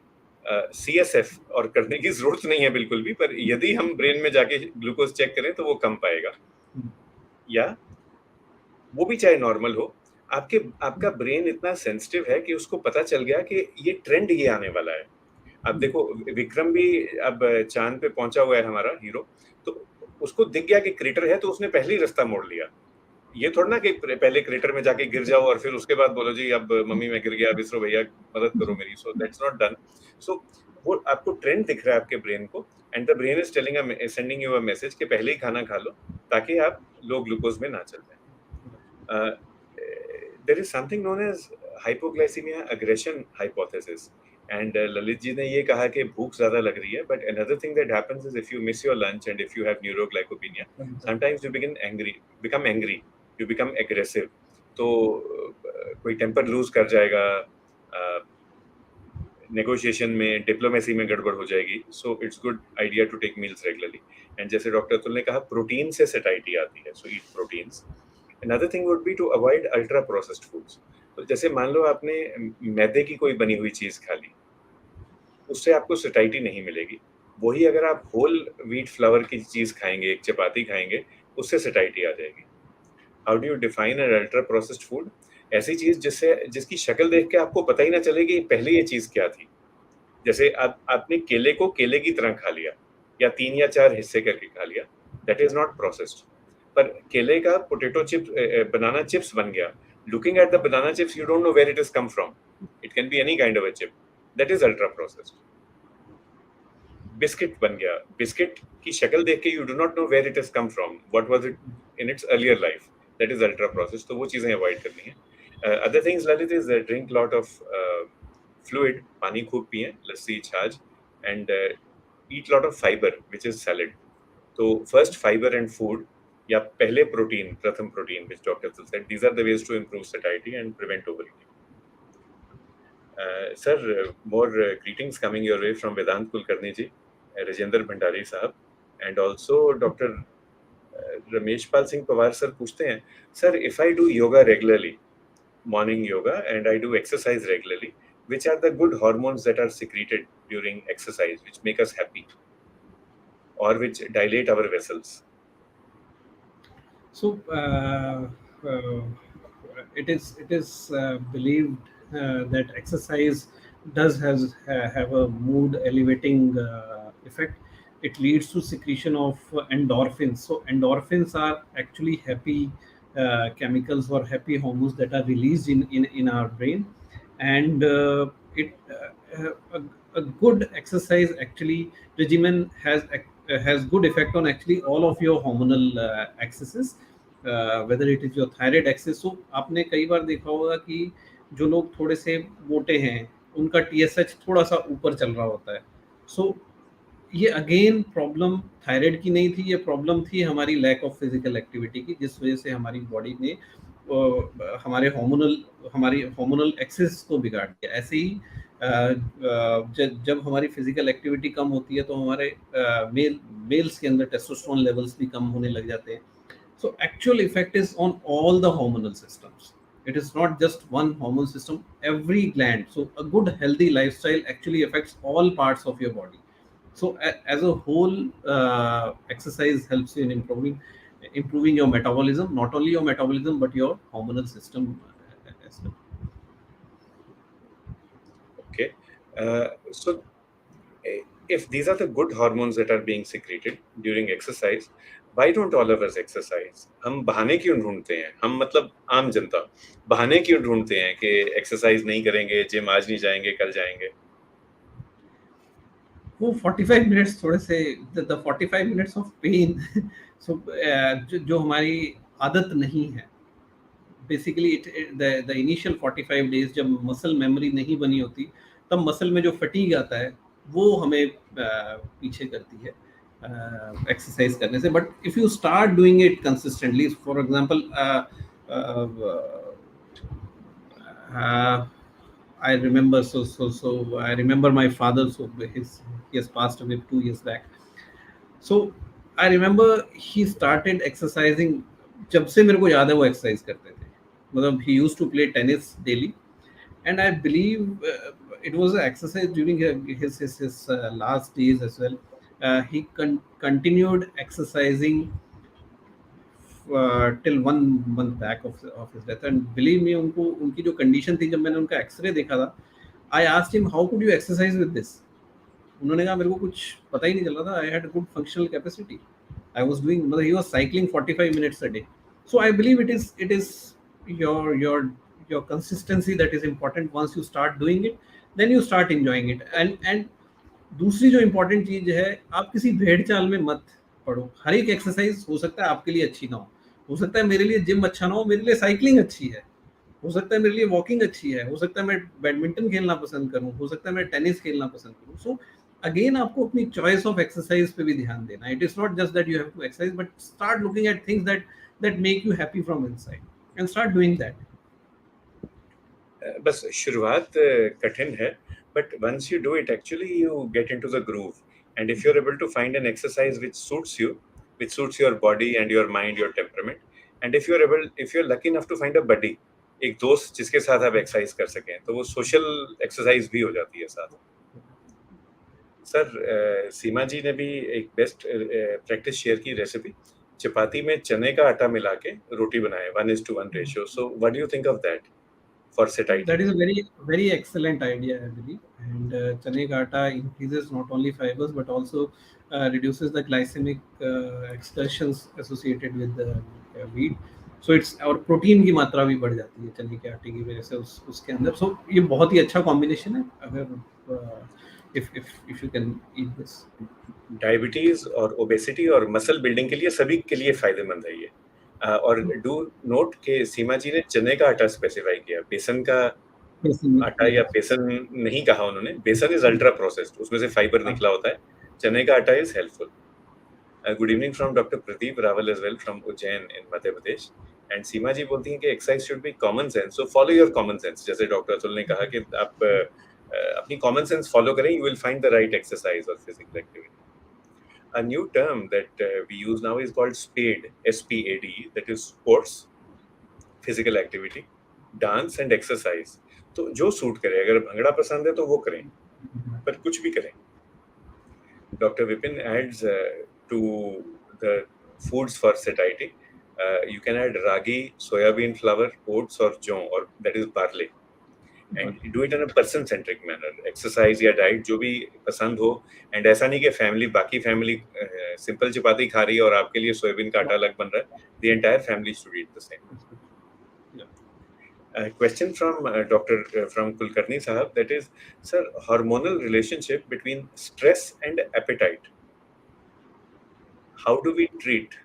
CSF और करने की जरूरत नहीं है बिल्कुल भी, पर यदि हम ब्रेन में जाके ग्लूकोज चेक करें तो वो कम पाएगा, या वो भी चाहे नॉर्मल हो. आपका ब्रेन इतना सेंसिटिव है कि उसको पता चल गया कि ये ट्रेंड ये आने वाला है. अब देखो विक्रम भी अब चांद पे पहुंचा हुआ है, हमारा हीरो, तो उसको दिख गया कि क्रेटर है, तो उसने पहले ही रास्ता मोड़ लिया. ये थोड़ा ना कि पहले क्रेटर में जाके गिर जाओ और फिर उसके बाद बोलो जी अब मम्मी मैं गिर गया, अब इसरो भैया मदद करो मेरी. So that's not done. So वो आपको ट्रेंड दिख रहा है आपके ब्रेन को, and the brain is sending you a message कि पहले ही खाना खा लो ताकि आप लो ग्लूकोज में ना चल जाए. There is something known as hypoglycemia aggression hypothesis. And Lalit ji ने ये कहा कि भूख ज़्यादा लग रही है, but another thing that happens is if you miss your lunch and if you have neuroglycopenia, sometimes you become angry, you become aggressive. तो कोई टेम्पर लूज कर जाएगा, नेगोशिएशन में, डिप्लोमेसी में गड़बड़ हो जाएगी. So it's good idea to take meals regularly. And जैसे डॉक्टर अतुल ने कहा, प्रोटीन से सैटिस्फैक्शन आती है, so eat proteins. Another thing would be to avoid ultra processed foods. तो जैसे मान लो आपने मैदे की कोई बनी हुई चीज खा ली, उससे आपको सैटिस्फैक्शन नहीं मिलेगी. वही अगर आप होल व्हीट फ्लावर की चीज खाएंगे, एक चपाती खाएंगे, उससे सैटिस्फैक्शन आ जाएगी. How do you define an ultra processed food? ऐसी चीज जिसकी शक्ल देख के आपको पता ही ना चले कि पहले ये चीज क्या थी. जैसे आपने केले को केले की तरह खा लिया, या 3 या 4 हिस्से करके खा लिया, दैट इज नॉट प्रोसेस्ड. पर केले का पोटैटो चिप्स, बनाना चिप्स बन गया. Looking at the banana chips, you don't know where it is come from. It can be any kind of a chip. That is ultra processed. Biscuit बन गया, biscuit की शक्ल देख के you do not know where it is come from, what was it in its earlier life. That is ultra processed. तो वो चीजें avoid करनी है. Other things Lalit is drink lot of fluid. पानी खूब पिए, लस्सी, छाछ. And eat lot of fibre which is salad. तो फर्स्ट फाइबर एंड फूड, या पहले प्रोटीन, प्रथम protein, which doctor said, these are the ways to improve satisfaction and prevent over eating. Sir, more greetings coming your way from Vedant Kulkarni ji, Rajendra Bhandari sahab, and also Dr. Ramesh Pal Singh Pawar sir पूछते हैं, sir, if I do yoga regularly, morning yoga, and I do exercise regularly, which are the good hormones that are secreted during exercise, which make us happy, or which dilate our vessels? So it is believed that exercise does has have a mood elevating effect. It leads to secretion of endorphins. So endorphins are actually happy chemicals or happy hormones that are released in our brain, and it a good exercise actually regimen has good effect on actually all of your hormonal axes, whether it is your thyroid axis. So आपने कई बार देखा होगा कि जो लोग थोड़े से मोटे हैं उनका TSH थोड़ा सा ऊपर चल रहा होता है. So ये अगेन प्रॉब्लम थायराइड की नहीं थी, ये प्रॉब्लम थी हमारी लैक ऑफ फिजिकल एक्टिविटी की, जिस वजह से हमारी बॉडी ने हमारी हार्मोनल एक्सेस को बिगाड़ दिया. ऐसे ही जब हमारी फिजिकल एक्टिविटी कम होती है तो हमारे मेल्स के अंदर टेस्टोस्टेरोन लेवल्स भी कम होने लग जाते हैं. So actual effect is on all the hormonal systems. It is not just one hormone system, every gland. So a good healthy lifestyle actually affects all parts of your body. So as a whole, exercise helps you in improving your metabolism, not only your metabolism but your hormonal system as well. Okay. So if these are the good hormones that are being secreted during exercise, why don't all of us exercise? हम बहाने क्यों ढूंढते हैं? हम मतलब आम जनता बहाने क्यों ढूंढते हैं कि एक्सरसाइज नहीं करेंगे, जिम आज नहीं जाएंगे, कल जाएंगे? वो 45 मिनट्स थोड़े से द 45 मिनट्स ऑफ पेन. सो जो हमारी आदत नहीं है, बेसिकली द इनिशियल 45 डेज जब मसल मेमोरी नहीं बनी होती, तब मसल में जो फटीग आता है वो हमें पीछे करती है एक्सरसाइज करने से. But if you start doing it consistently, for example I remember I remember my father. So he has passed away 2 years back. So I remember he started exercising. जब से मेरे को याद है वो एक्सरसाइज करते थे. मतलब he used to play tennis daily, and I believe it was an exercise during his last days as well. He continued exercising till 1 month back of his death, and believe me, उनको उनकी जो condition थी, जब मैंने उनका x ray देखा था, I asked him how could you exercise with this. उन्होंने कहा मेरे को कुछ पता ही नहीं चल रहा था. I had a good functional capacity. I was doing, मतलब he was cycling 45 minutes a day. So I believe it is your consistency that is important. Once you start doing it, then you start enjoying it. And दूसरी जो important चीज है, आप किसी भेड़ चाल में मत पड़ो. हर एक एक्सरसाइज हो सकता है आपके लिए अच्छी ना हो सकता है मेरे लिए जिम अच्छा ना हो, मेरे लिए साइकिलिंग अच्छी है, हो सकता है मेरे लिए वॉकिंग अच्छी है, हो सकता है मैं बैडमिंटन खेलना पसंद करूं, हो सकता है मैं टेनिस खेलना पसंद करूं. सो अगेन आपको अपनी चॉइस ऑफ एक्सरसाइज पे भी ध्यान देना. It is not just that you have to exercise, but start looking at things that make you happy from inside and start doing that. बस शुरुआत कठिन है, but once you do it, actually you get into the groove. And if you're able to find an exercise which suits you, which suits your body and your mind, your temperament, and if you're lucky enough to find a buddy, एक दोस्त जिसके साथ आप exercise कर सकें, तो वो social exercise भी हो जाती है साथ। सर, सीमा जी ने भी एक बेस्ट प्रैक्टिस शेयर की रेसिपी, चपाती में चने का आटा मिला के रोटी बनाए 1:1 ratio. So what do you think of that for That satiety? is a very excellent idea, I believe. And chane ka atta increases not only fibers but also reduces the glycemic excursions associated with the wheat. So it's और protein की मात्रा भी बढ़ जाती है चने के आटे की वजह से उसके अंदर. So ये बहुत ही अच्छा कॉम्बिनेशन है अगर if you can eat this. Diabetes और ओबेसिटी और मसल बिल्डिंग के लिए सभी के लिए फायदेमंद है ये। और डू नोट के सीमा जी ने चने का आटा स्पेसिफाई किया, बेसन का आटा या Yes. बेसन नहीं कहा उन्होंने। बेसन इज अल्ट्रा प्रोसेस्ड, उसमें से फाइबर निकला होता है। चने का आटा is helpful. Good evening from doctor Pradeep Rawal as well from Ujjain in Madhya Pradesh. And Seema ji बोलती हैं कि exercise should be common sense, so follow your common sense. जैसे डॉक्टर अतुल ने कहा कि आप अपनी कॉमन सेंस फॉलो करें, you will find the right exercise और physical activity. A new term that we use now is called SPAD, SPAD, that is sports, physical activity, dance and exercise. तो जो suit करे, अगर भंगड़ा पसंद है तो वो करें, पर कुछ भी करें। Dr. Vipin adds to the foods for satiety. You can add ragi, soyabean flour, oats or jaw, or that is barley. And do it in a person centric manner. Exercise या डाइट जो भी पसंद हो, and ऐसा नहीं कि family, बाकी family simple चपाती खा रही है और आपके लिए सोयाबीन का आटा अलग बन रहा है। The entire family should eat the same. Question from Dr. From Kulkarni Sahab, that is, sir, hormonal relationship between stress and appetite. How do we treat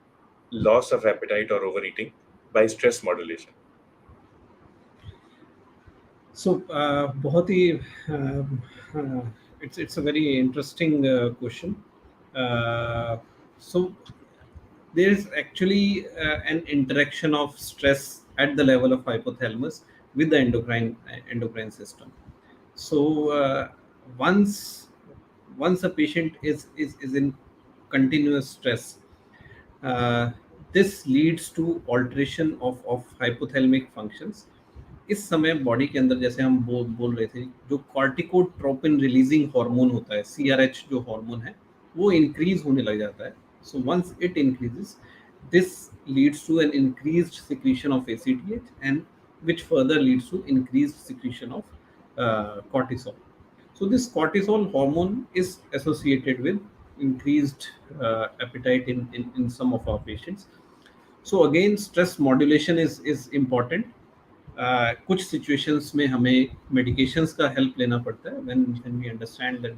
loss of appetite or overeating by stress modulation? So बहुत ही it's a very interesting question. So there is actually an interaction of stress at the level of hypothalamus with the endocrine system. So once once a patient is in continuous stress, uh, this leads to alteration of hypothalamic functions. इस समय body के अंदर जैसे हम बोल रहे थे, जो कॉर्टिकोट्रोपिन रिलीजिंग हार्मोन होता है, सीआरएच जो हार्मोन है, वो इंक्रीज होने लग जाता है. So once it increases, this leads to an increased secretion of ACTH and which further leads to increased secretion of cortisol. So this cortisol hormone is associated with increased appetite in some of our patients. So again, stress modulation is important. कुछ situations में हमें medications का help लेना पड़ता है when we understand that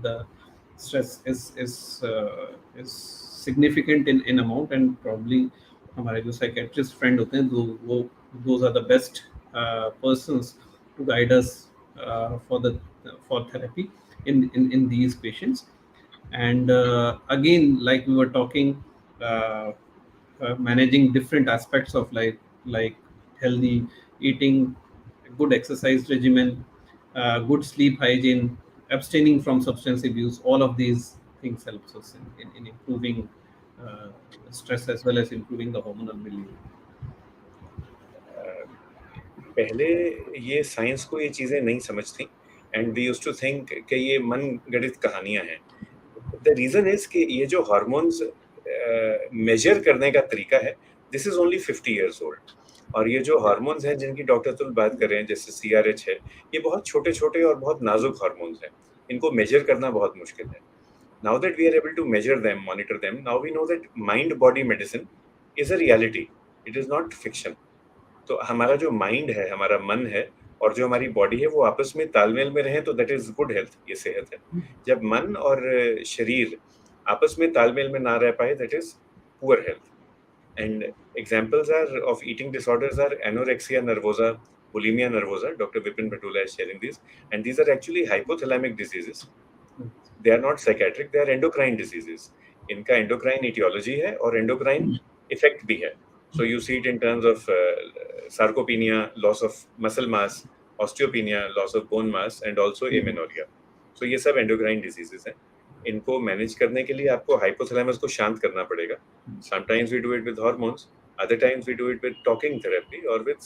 the stress is significant in amount, and probably हमारे जो psychiatrist friend होते हैं वो those are the best persons to guide us for therapy in these patients. And again, like we were talking, managing different aspects of life, like healthy eating, good exercise regimen, good sleep hygiene, abstaining from substance abuse, all of these things helps us in improving stress as well as improving the hormonal milieu. पहले ये science को ये चीजें नहीं समझती, and we used to think कि ये मन गढ़ित कहानियां हैं। द रीजन इज कि ये जो हार्मोन्स मेजर करने का तरीका है, this is only 50 years old. और ये जो हार्मोन्स हैं जिनकी डॉक्टर तुल बात कर रहे हैं, जैसे सीआरएच है, ये बहुत छोटे छोटे और बहुत नाजुक हार्मोन्स हैं, इनको मेजर करना बहुत मुश्किल है। Now that we are able to measure them, monitor them, now we know that mind body medicine is a reality, it is not fiction. तो हमारा जो माइंड है, हमारा मन है, और जो हमारी बॉडी है, वो आपस में तालमेल में रहे तो दैट इज गुड हेल्थ, ये सेहत है। जब मन और शरीर आपस में तालमेल में ना रह पाए, that is poor health. And examples are of eating disorders are anorexia nervosa, bulimia nervosa, doctor Vipin Bhatula is sharing these, and these are actually hypothalamic diseases. They are not psychiatric, they are endocrine diseases. इनका endocrine etiology है और endocrine effect भी है. So you see it in terms of sarcopenia, loss of muscle mass, osteopenia, loss of bone mass and also amenorrhea. So ये सब endocrine diseases हैं। इनको manage करने के लिए आपको हाइपोथैलेमस को शांत करना पड़ेगा। Sometimes we do it with hormones, other times we do it with talking therapy or with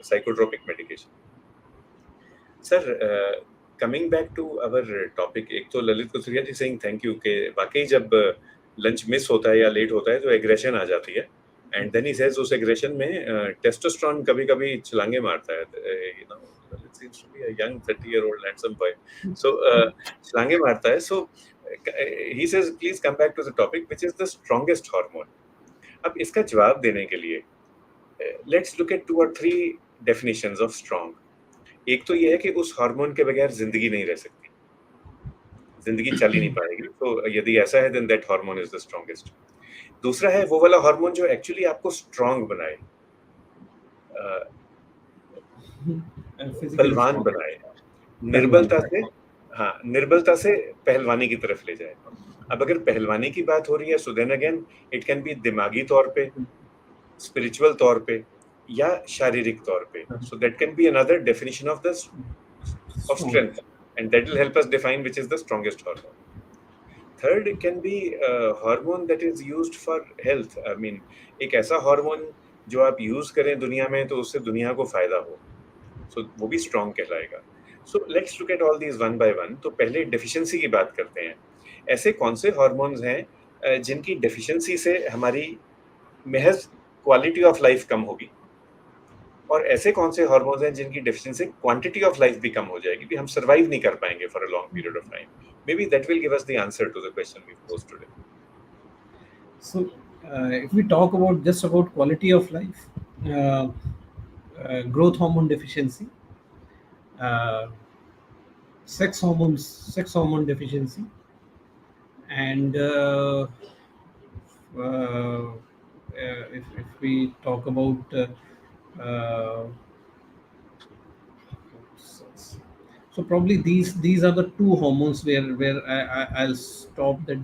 psychotropic medication. Sir, coming back to our topic, एक तो ललित कुसरिया जी saying thank you कि वाकई जब लंच मिस होता है या लेट होता है तो एग्रेशन आ जाती है, एंड देन ही सेज उस एग्रेशन में टेस्टोस्टेरोन कभी-कभी छलांगे मारता है, you know, Lalit seems to be a young 30-year-old handsome boy, so छलांगे मारता है, so he says please come back to the topic which is the strongest hormone. अब इसका जवाब देने के लिए let's look eight 2 or 3 definitions of strong. एक तो ये है कि उस हार्मोन के बगैर जिंदगी नहीं रह सकती, जिंदगी चल ही नहीं पाएगी, तो यदि ऐसा है then that hormone is the strongest. दूसरा है वो वाला हार्मोन जो एक्चुअली आपको स्ट्रांग बनाए, बलवान बनाए, निर्बलता से, हाँ, निर्बलता से पहलवानी की तरफ ले जाए। अब अगर पहलवानी की बात हो रही है so then again it can be दिमागी तौर पे, स्पिरिचुअल तौर पे या शारीरिक तौर पे। So that can be another definition of the of strength, and that will help us define which is the strongest hormone. Third can be a hormone that is used for health. I mean, एक ऐसा hormone जो आप use करें दुनिया में तो उससे दुनिया को फायदा हो, so वो भी स्ट्रॉन्ग कहलाएगा। So let's look at all these one by one. तो पहले डेफिशिएंसी की बात करते हैं। ऐसे कौन से हार्मोन्स हैं जिनकी डेफिशिएंसी से हमारी महज क्वालिटी ऑफ लाइफ कम होगी, और ऐसे कौन से हार्मोन्स हैं जिनकी डेफिशिएंसी से क्वांटिटी ऑफ लाइफ भी कम हो जाएगी, भी हम सर्वाइव नहीं कर पाएंगे for a long period of time. Maybe that will give us the answer to the question we've posed today. So, if we talk about just about quality of life, growth hormone deficiency, uh, sex hormone deficiency, and if we talk about so probably these are the two hormones I'll stop that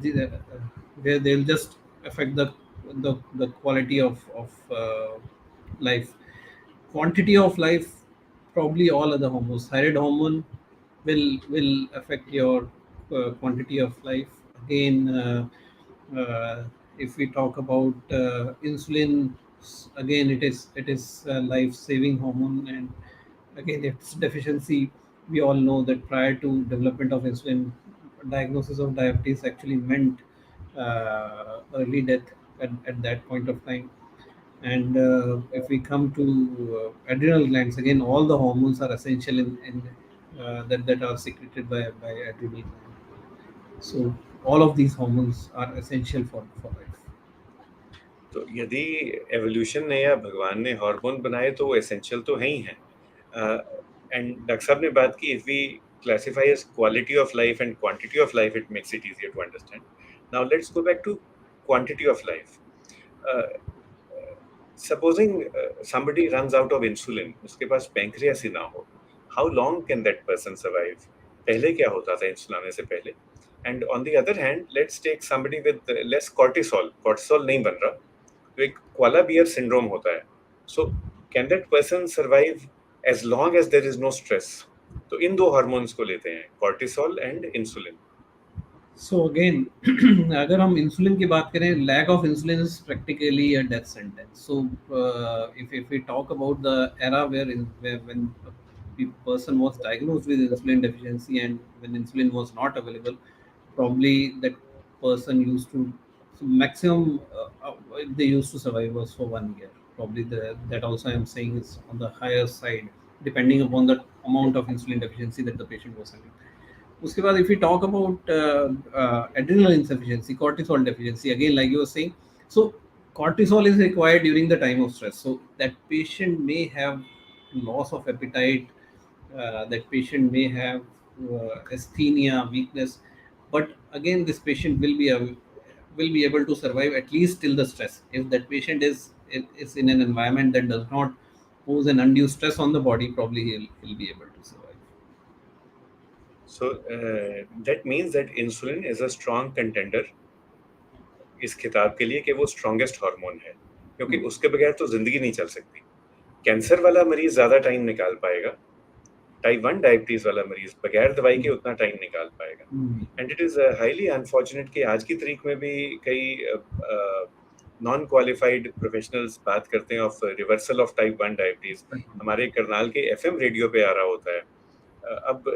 where they'll just affect the quality of life. Quantity of life, probably all other hormones. Thyroid hormone will affect your quantity of life. Again, if we talk about insulin, again it is a life saving hormone, and again its deficiency, we all know that prior to development of insulin, diagnosis of diabetes actually meant early death at that point of time. And if we come to adrenal glands, again all the hormones are essential in that are secreted by adrenal gland. So all of these hormones are essential for life. तो यदि evolution ने या भगवान ने hormone बनाए तो वो essential तो है ही हैं। एंड डॉक्टर साहब ने बात की, if we classify as quality of life and quantity of life, it makes it easier to understand. Now let's go back to quantity of life. Supposing somebody runs out of insulin, उसके पास pancreas ही ना हो, how long can that person survive? पहले क्या होता था insulin आने से पहले? And on the other hand, let's take somebody with less cortisol. Cortisol नहीं बन रहा, तो एक कोला बियर सिंड्रोम होता है। So can that person survive as long as there is no stress? तो इन दो हार्मोन्स को लेते हैं, cortisol and insulin. So again, अगर हम इंसुलिन की बात करें, lack of insulin is practically a death sentence. So if we talk about the era where when a person was diagnosed with insulin deficiency and when insulin was not available, probably that person used to, so maximum they used to survive was for 1 year. Probably that also I am saying is on the higher side, depending upon the amount of insulin deficiency that the patient was having. उसके बाद if we talk about adrenal insufficiency, cortisol deficiency, again like you were saying, so cortisol is required during the time of stress. So that patient may have loss of appetite, that patient may have asthenia, weakness, but again this patient will be able to survive at least till the stress. If that patient is in an environment that does not pose an undue stress on the body, probably he'll be able to survive. So that means that insulin is a strong contender इस खिताब के लिए कि वो strongest hormone है, क्योंकि उसके बगैर तो जिंदगी नहीं चल सकती। कैंसर वाला मरीज ज्यादा टाइम निकाल पाएगा, टाइप 1 डायबिटीज वाला मरीज बगैर दवाई के उतना टाइम निकाल पाएगा। Hmm, and it is highly unfortunate कि आज की तारीख में भी कई नॉन क्वालिफाइड प्रोफेशनल्स बात करते हैं of reversal of type 1 diabetes. हमारे करनाल के एफएम रेडियो पे आ रहा होता है। अब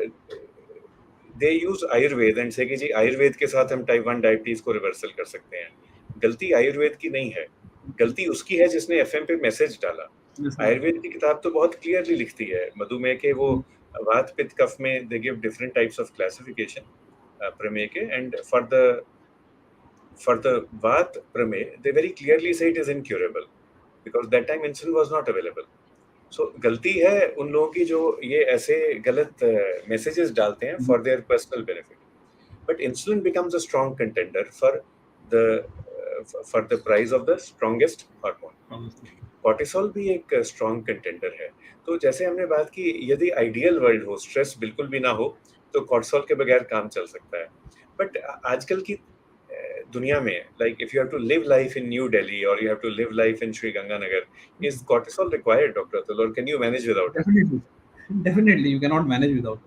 दे यूज आयुर्वेद एंड से कि जी आयुर्वेद के साथ हम टाइप 1 डायबिटीज को रिवर्सल कर सकते हैं। गलती आयुर्वेद की नहीं है, गलती उसकी है जिसने एफएम पे मैसेज डाला। आयुर्वेद की किताब तो बहुत क्लियरली लिखती है मधुमेह के वो वात पित्त कफ में they give different types of classification प्रमेय के, and for the vat prame they very clearly say it is incurable because that time insulin was not available. So गलती है उन लोगों की जो ये ऐसे गलत मैसेजेस डालते हैं for their personal benefit. But insulin becomes a strong contender the for the prize of the strongest hormone. Cortisol भी एक स्ट्रॉन्ग कंटेंडर है। तो जैसे हमने बात की, यदि आइडियल वर्ल्ड हो, स्ट्रेस बिल्कुल भी ना हो, तो कॉर्टिसोल के बगैर काम चल सकता है। बट आजकल की दुनिया में, like if you have to live life in New Delhi और you have to live life in Shri Ganganagar, is cortisol required doctor Atul, और can you manage without it? definitely, definitely, you cannot manage without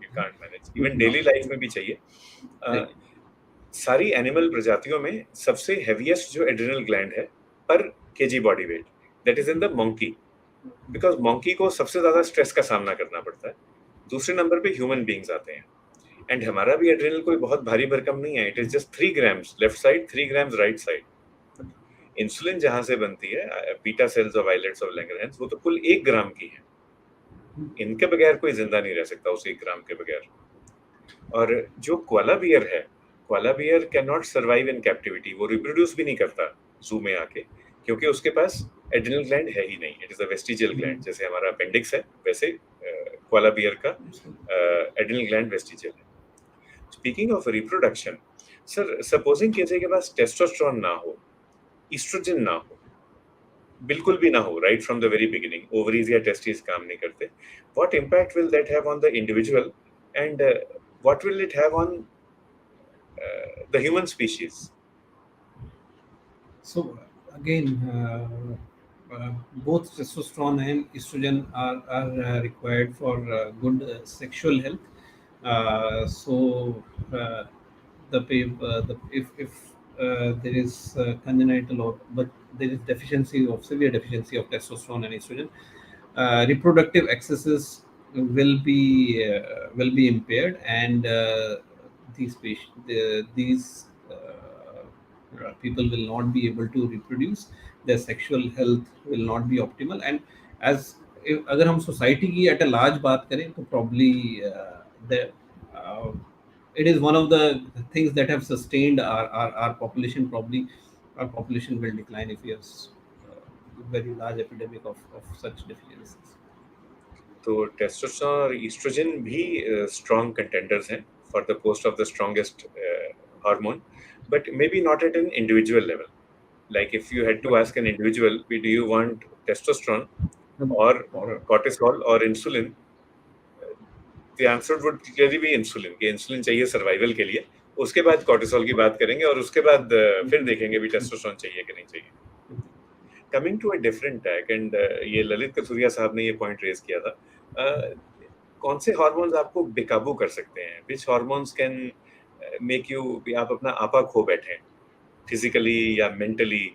you can't manage, it. Even daily life में भी चाहिए। Right. सारी animal प्रजातियों में सबसे heaviest जो adrenal gland है पर KG body weight, that is in the monkey, because monkey को सबसे ज्यादा स्ट्रेस का सामना करना पड़ता है। दूसरे नंबर पे ह्यूमन बींग्स आते हैं, एंड हमारा भी एड्रिनल कोई बहुत भारी भरकम नहीं है। It is just 3 grams left side, 3 grams right side. Insulin जहां से बनती है, बीटा सेल्स और आइलेट्स ऑफ लैंगरहैंस, वो तो कुल 1 ग्राम की है। इनके बगैर कोई जिंदा नहीं रह सकता, उस 1 ग्राम के बगैर। और जो कोआला बियर है, koala bear can not survive in captivity, वो रिप्रोड्यूस भी नहीं करता जू में आके, क्योंकि उसके पास एड्रिनल ग्लैंड है ही नहीं। It is a vestigial gland, जैसे हमारा अपेंडिक्स है वैसे कोआला बियर का एड्रिनल ग्लैंड वेस्टिजियल है। Speaking of reproduction, sir supposing किसी के पास टेस्टोस्टेरोन ना हो, ईस्ट्रोजन ना हो, बिल्कुल भी ना हो, right from the very beginning, ovaries या टेस्टिस काम नहीं करते, what impact will that have on the individual, and what will it have on the human species? So again, both testosterone and estrogen are required for good sexual health. So if there is congenital or but there is deficiency of severe deficiency of testosterone and estrogen, reproductive excesses will be impaired, and these people will not be able to reproduce. Their sexual health will not be optimal, and as अगर हम society की at a large बात करें तो probably it is one of the things that have sustained our population. Probably our population will decline if we have very large epidemic of such deficiencies. तो testosterone और oestrogen भी strong contenders हैं for the post of the strongest hormone, but may be not at an individual level. Like if you had to ask an individual, do you want testosterone or cortisol or insulin, the answer would clearly be insulin. कि insulin चाहिए survival के लिए, उसके बाद cortisol की बात करेंगे, और उसके बाद फिर देखेंगे भी testosterone चाहिए कि नहीं चाहिए. Coming to a different tack, and ये ललित कथुरिया साहब ने ये पॉइंट रेज किया था, कौन से हार्मोन्स आपको बेकाबू कर सकते हैं? Which hormones can make you, आप अपना आपा खो बैठे फिजिकली या मेंटली?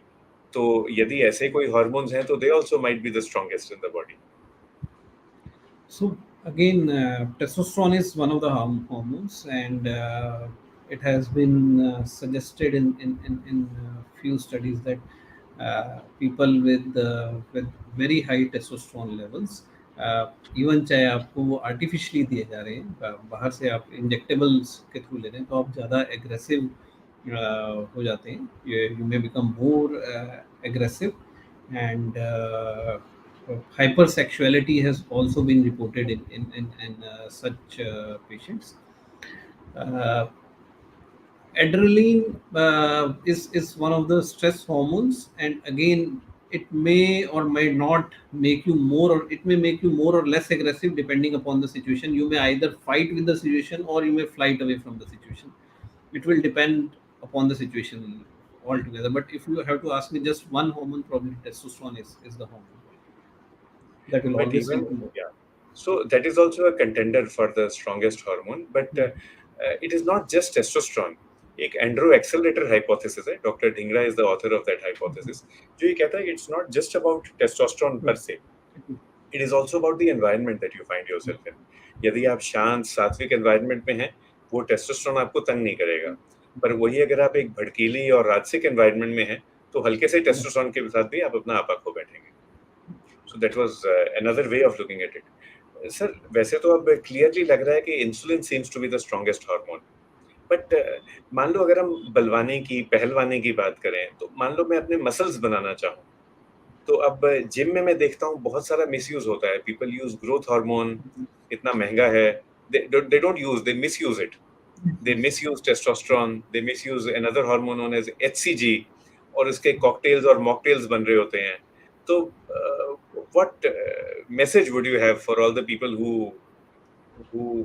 तो यदि ऐसे कोई हार्मोन्स हैं तो they also might be the strongest in the body. So again, testosterone is one of the hormones, and it has been suggested in few studies that people with very high testosterone levels, even चाहे आपको वो artificially दिए जा रहे हैं, बाहर से आप इंजेक्टेबल्स के थ्रू ले रहे हैं, तो आप ज़्यादा एग्रेसिव हो जाते हैं. You may become more aggressive, and hypersexuality has also been reported in such patients. Uh, Adrenaline is one of the stress hormones, and again, it may or may not make you more, or it may make you more or less aggressive depending upon the situation. You may either fight with the situation or you may flight away from the situation. It will depend upon the situation altogether. But if you have to ask me just one hormone, probably testosterone is the hormone that will But always even seem to move. yeah, So that is also a contender for the strongest hormone, but it is not just testosterone. एक Andrew accelerator hypothesis है, doctor Dhingra is the author of that hypothesis, जो ये कहता है it's not just about testosterone पर से, it is also about the environment that you find yourself in. यदि आप शांत सात्विक एनवायरनमेंट में हैं, वो टेस्टोस्टेरोन आपको तंग नहीं करेगा. पर वही अगर आप एक भड़कीली और राजसिक एनवायरनमेंट में हैं, तो हल्के से टेस्टोस्टेरोन के साथ भी आप अपना आपा खो बैठेंगे. So that was another way of looking at it. Sir, वैसे तो अब क्लियरली लग रहा है कि insulin seems to be the strongest hormone, but मान लो अगर हम बलवाने की पहलवाने की बात करें, तो मान लो मैं अपने मसल्स बनाना चाहूँ, तो अब जिम में मैं देखता हूँ बहुत सारा मिसयूज होता है. पीपल यूज ग्रोथ हार्मोन, इतना महंगा है. They don't use, they misuse it. They misuse testosterone, they misuse another hormone known as HCG, और इसके कॉकटेल्स और मॉकटेल्स बन रहे होते हैं. तो what message would you have for all the people who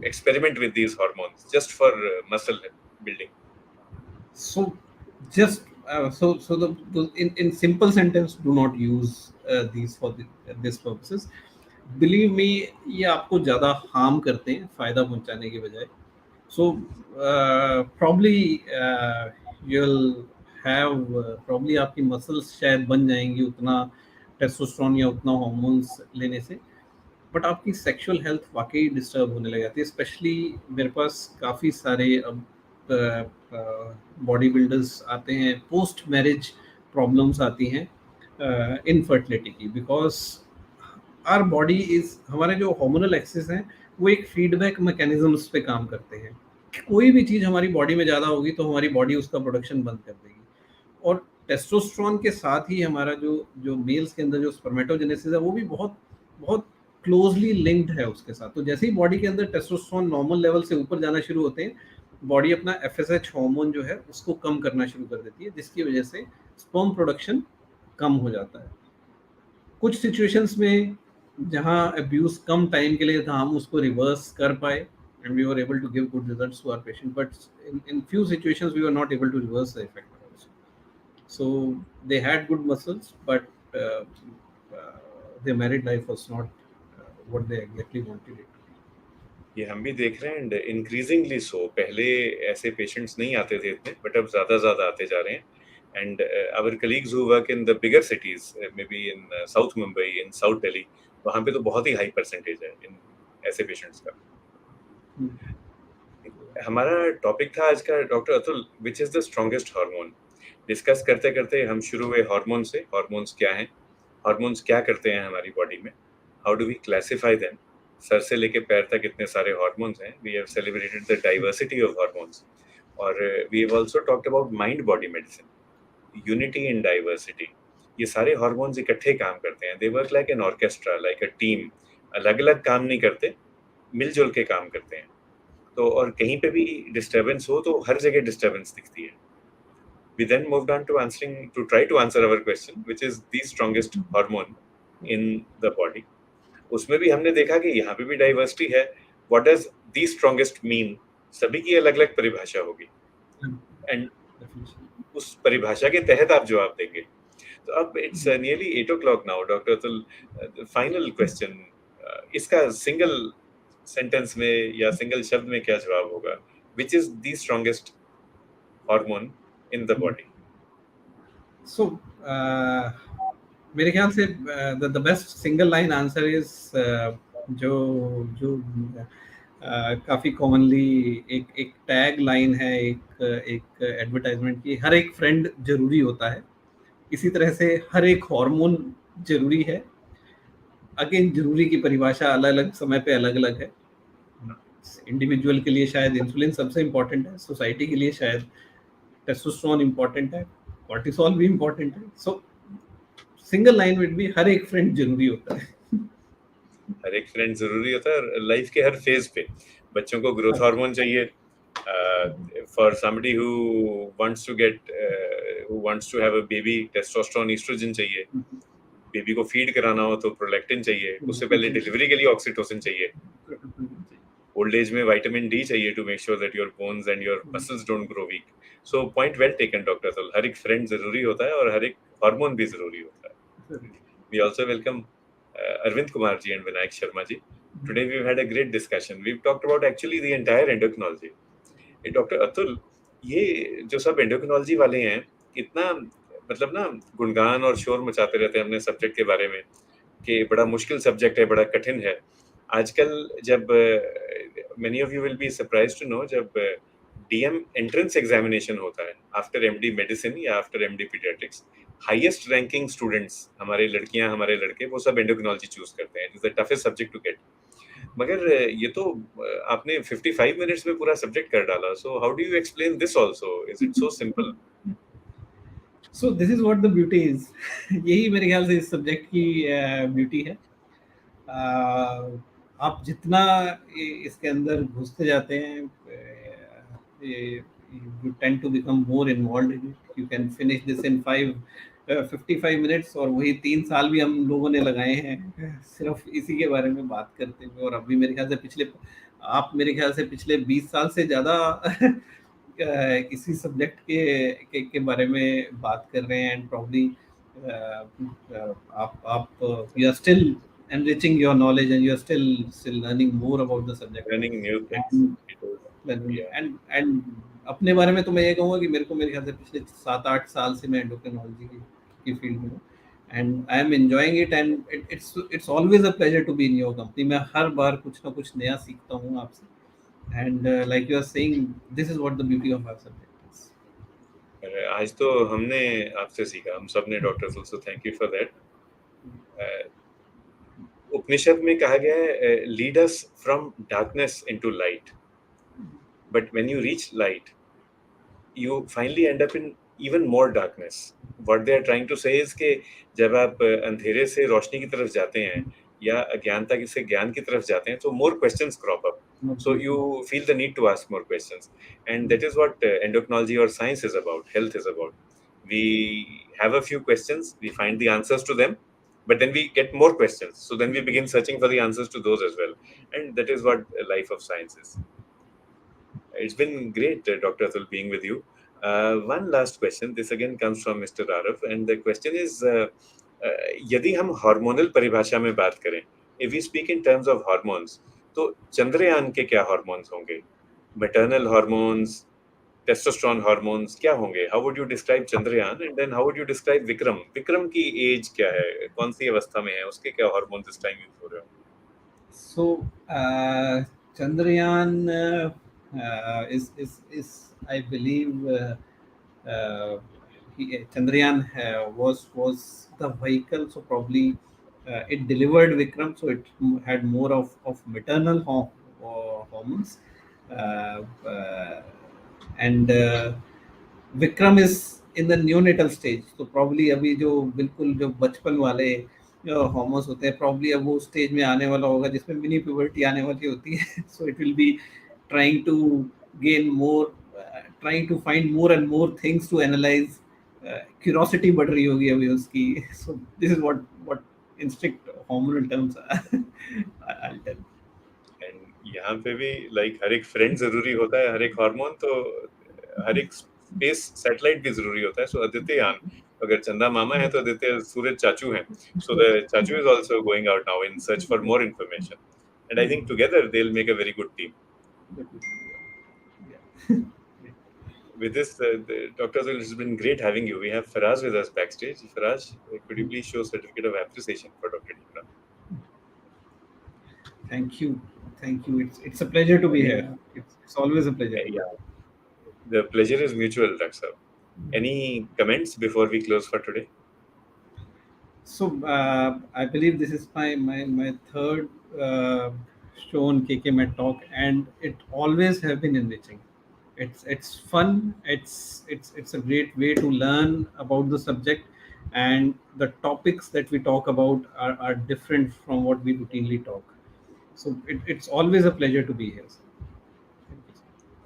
experiment with these hormones just for muscle building? So just in simple sentence, do not use these for this purposes. Believe me, ये आपको ज़्यादा harm करते हैं फायदा पहुंचाने के बजाय. So probably you'll have probably आपकी मसल्स शायद बन जाएंगी उतना टेस्टोस्टेरोन या उतना हार्मोन्स लेने से, बट आपकी सेक्सुअल हेल्थ वाकई डिस्टर्ब होने लग जाती है. स्पेशली मेरे पास काफ़ी सारे अब बॉडी बिल्डर्स आते हैं, पोस्ट मैरिज प्रॉब्लम्स आती हैं इनफर्टिलिटी की, बिकॉज आर बॉडी इज, हमारे जो हार्मोनल एक्सेस हैं वो एक फीडबैक मैकेनिज्म्स पे काम करते हैं. कोई भी चीज़ हमारी बॉडी में ज़्यादा होगी तो हमारी बॉडी उसका प्रोडक्शन बंद कर देगी. और टेस्टोस्टेरोन के साथ ही हमारा जो जो मेल्स के अंदर जो स्पर्मेटोजेनेसिस है वो भी बहुत बहुत क्लोजली लिंक्ड है उसके साथ. तो जैसे ही बॉडी के अंदर टेस्टोस्टेरोन नॉर्मल लेवल से ऊपर जाना शुरू होते हैं, बॉडी अपना एफएसएच हार्मोन जो है उसको कम करना शुरू कर देती है, जिसकी वजह से स्पर्म प्रोडक्शन कम हो जाता है. कुछ सिचुएशंस में जहां अब्यूज कम टाइम के लिए था, हम उसको रिवर्स कर पाए and we were able to give good results to our patient, but in few situations we were not able to reverse the effect also. So they had good muscles, but their married life was not what they exactly wanted it to be. ये हम भी देख रहे हैं, and increasingly सो. पहले ऐसे patients नहीं आते थे इतने, बट अब ज़्यादा आते जा रहे हैं. And our colleagues who work in the bigger cities, maybe in South Mumbai, in South Delhi, वहाँ पे तो बहुत ही हाई परसेंटेज है इन ऐसे पेशेंट्स का. हमारा टॉपिक था आज का, doctor Atul, which is the strongest hormone. Discuss करते करते हम शुरू हुए हार्मोन से. हार्मोन्स क्या हैं, हार्मोन्स क्या करते हैं हमारी बॉडी में, how do we classify them. सर से लेके पैर तक इतने सारे हार्मोन्स हैं. We have celebrated the diversity of hormones, और we have also talked about mind body medicine, unity in diversity. ये सारे हार्मोन्स इकट्ठे काम करते हैं. They work like an orchestra, like a team. अलग अलग काम नहीं करते, मिलजुल के काम करते हैं. तो और कहीं पे भी डिस्टर्बेंस हो तो हर जगह डिस्टर्बेंस दिखती है. We then moved on to try to answer our question, which is the strongest hormone in the body. उसमें भी हमने देखा कि यहाँ पे भी डाइवर्सिटी है. What does the strongest mean? सभी की अलग अलग परिभाषा होगी, एंड उस परिभाषा के तहत आप जवाब देंगे. तो अब it's nearly 8 o'clock now, doctor Atul. Final question, इसका सिंगल सेंटेंस में या सिंगल शब्द में क्या जवाब होगा? Which is the strongest hormone in the body? So मेरे ख्याल से the best single line answer is जो जो काफ़ी कॉमनली एक टैग लाइन है एक एडवर्टाइजमेंट की, हर एक फ्रेंड जरूरी होता है. इसी तरह से हर एक हार्मोन जरूरी है. अगेन जरूरी की परिभाषा अलग अलग समय पे अलग अलग है. इंडिविजुअल के लिए शायद इंसुलिन सबसे इम्पोर्टेंट है, सोसाइटी के लिए शायद टेस्टोस्टेरोन इम्पोर्टेंट है, कॉर्टिसोल भी इम्पोर्टेंट है. So single line with be हर एक फ्रेंड जरूरी होता है. हर एक फ्रेंड जरूरी होता है लाइफ के हर फेज पे. बच्चों को ग्रोथ हार्मोन चाहिए. For somebody who wants to have a baby, testosterone oestrogen चाहिए. बेबी को फीड कराना हो तो प्रोलैक्टिन चाहिए. उससे पहले डिलीवरी के लिए ऑक्सीटोसिन चाहिए. ओल्ड एज में विटामिन डी चाहिए to make sure that your bones and your muscles don't grow weak. So point well taken doctor Atul. हर एक फ्रेंड जरूरी होता है और हर एक हार्मोन भी जरूरी होता है. We also welcome Arvind Kumar ji and Vinayak Sharma ji. Today we've had a great discussion. We've talked about actually the entire endocrinology. Doctor Atul, ये जो सब एंडोक्रिनोलॉजी वाले हैं, इतना मतलब ना गुणगान और शोर मचाते रहते हैं अपने सब्जेक्ट के बारे में कि बड़ा मुश्किल सब्जेक्ट है, बड़ा कठिन है। आजकल जब many of you will be surprised to know, जब डीएम एंट्रेंस एग्जामिनेशन होता है आफ्टर एमडी मेडिसिन या after MD paediatrics, highest ranking students, हमारे लड़कियां हमारे लड़के, वो सब एंडोक्रिनोलॉजी चूज करते हैं। It is the toughest subject to get. मगर ये तो आपने 55 मिनट्स में पूरा सब्जेक्ट कर डाला। So how do you explain this also? Is it so simple? So this is what the beauty is. यही मेरे ख्याल से इस सब्जेक्ट की ब्यूटी है। आप जितना इसके अंदर घुसते जाते हैं, you tend to become more involve in it. You can finish this in 55 minutes, और वही 3 साल भी हम लोगों ने लगाए हैं सिर्फ इसी के बारे में बात करते हुए। और अभी मेरे ख्याल से आप मेरे ख्याल से पिछले 20 साल से ज़्यादा इसी सब्जेक्ट के बारे में बात कर रहे हैं। एंड प्रॉब्ली आप you are still enriching your knowledge, and you're still learning more about the subject. Learning new things. And अपने बारे में तो मैं ये कहूँगा कि मेरे ख्याल से पिछले 7-8 साल से मैं एंडोक्रिनोलॉजी की फील्ड में हूँ, and I am enjoying it, and it's always a pleasure to be in your company. मैं हर बार कुछ ना कुछ नया सीखता हूँ आपसे, and like you are saying, this is what the beauty of our subject is. आज तो हमने आपसे सीखा, हम सब ने, doctor Atul, so thank you for that. Upanishad में कहा गया है, lead us from darkness into light, but when you reach light you finally end up in even more darkness. What they are trying to say is कि जब आप अंधेरे से रोशनी की तरफ जाते हैं या अज्ञानता से ज्ञान की तरफ जाते हैं, तो more questions crop up. So you feel the need to ask more questions, and that is what endocrinology or science is about, health is about. We have a few questions, we find the answers to them, but then we get more questions. So then we begin searching for the answers to those as well, and that is what life of science is. It's been great, Dr. Atul, being with you. One last question. This again comes from Mr. Arav, and the question is, यदि हम hormonal परिभाषा में बात करें, if we speak in terms of hormones, तो चंद्रयान के क्या hormones होंगे? Maternal hormones, testosterone hormones क्या होंगे? How would you describe Chandrayaan, and then how would you describe Vikram? Vikram की एज क्या है? कौन सी अवस्था में है? उसके क्या हार्मोन्स इस टाइम यूज हो रहे हो? So Chandrayaan is I believe Chandrayaan was the vehicle, so probably it delivered Vikram, so it had more of maternal hormones, and Vikram is in the neonatal stage. तो प्रॉब्ली अभी जो बिल्कुल जो बचपन वाले हॉर्मोन्स होते हैं, प्रॉब्ली अब वो स्टेज में आने वाला होगा जिसमें मिनी प्यूबर्टी आने वाली होती है। So it will be trying to gain more, trying to find more and more things to analyse. Curiosity बढ़ रही होगी अभी उसकी। So this is what in strict hormonal terms I tell. And यहाँ पे भी लाइक हर एक फ्रेंड जरूरी होता है, हर एक हार्मोन, तो हर एक स्पेस सैटेलाइट भी जरूरी होता है। सो आदित्य यान, अगर चंदा मामा है तो आदित्य सूरज चाचू हैं। सो द चाचू is also going out now in search for more information, and I think together they will make a very good team. With this, Dr. Azul, it's been great having you. We have Faraz with us backstage. Faraz, could you please show certificate of appreciation for Dr. Dhingra? Thank you. Thank you. It's a pleasure to be here. It's always a pleasure. Yeah. The pleasure is mutual, Dr. Sir. Any comments before we close for today? So I believe this is my third show on KK Med Talk, and it always have been enriching. It's fun. It's a great way to learn about the subject, and the topics that we talk about are different from what we routinely talk. So it's always a pleasure to be here.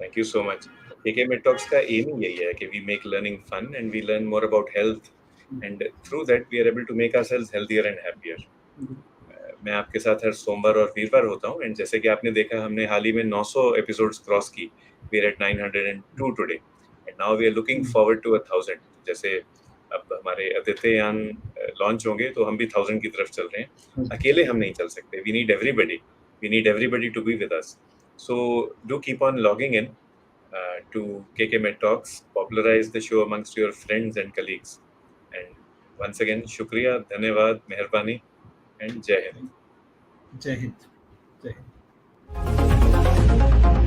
Thank you so much. KK Med Talks का aim ही यही है कि we make learning fun and we learn more about health, and through that we are able to make ourselves healthier and happier. मैं आपके साथ हर सोमवार और वीरवार होता हूँ, एंड जैसे कि आपने देखा, हमने हाल ही में 900 एपिसोड्स क्रॉस की. We are at 902 today, and now we are looking forward to 1000. जैसे अब हमारे आदित्ययान लॉन्च होंगे तो हम भी 1000 की तरफ चल रहे हैं. अकेले हम नहीं चल सकते. We need everybody. We need everybody to be with us. So do keep on logging in to KK Med Talks. Popularize the show amongst your friends and colleagues. And once again, shukriya, dhanyavad, meherbani, and jai hind. Jai Hind. Jai Hind.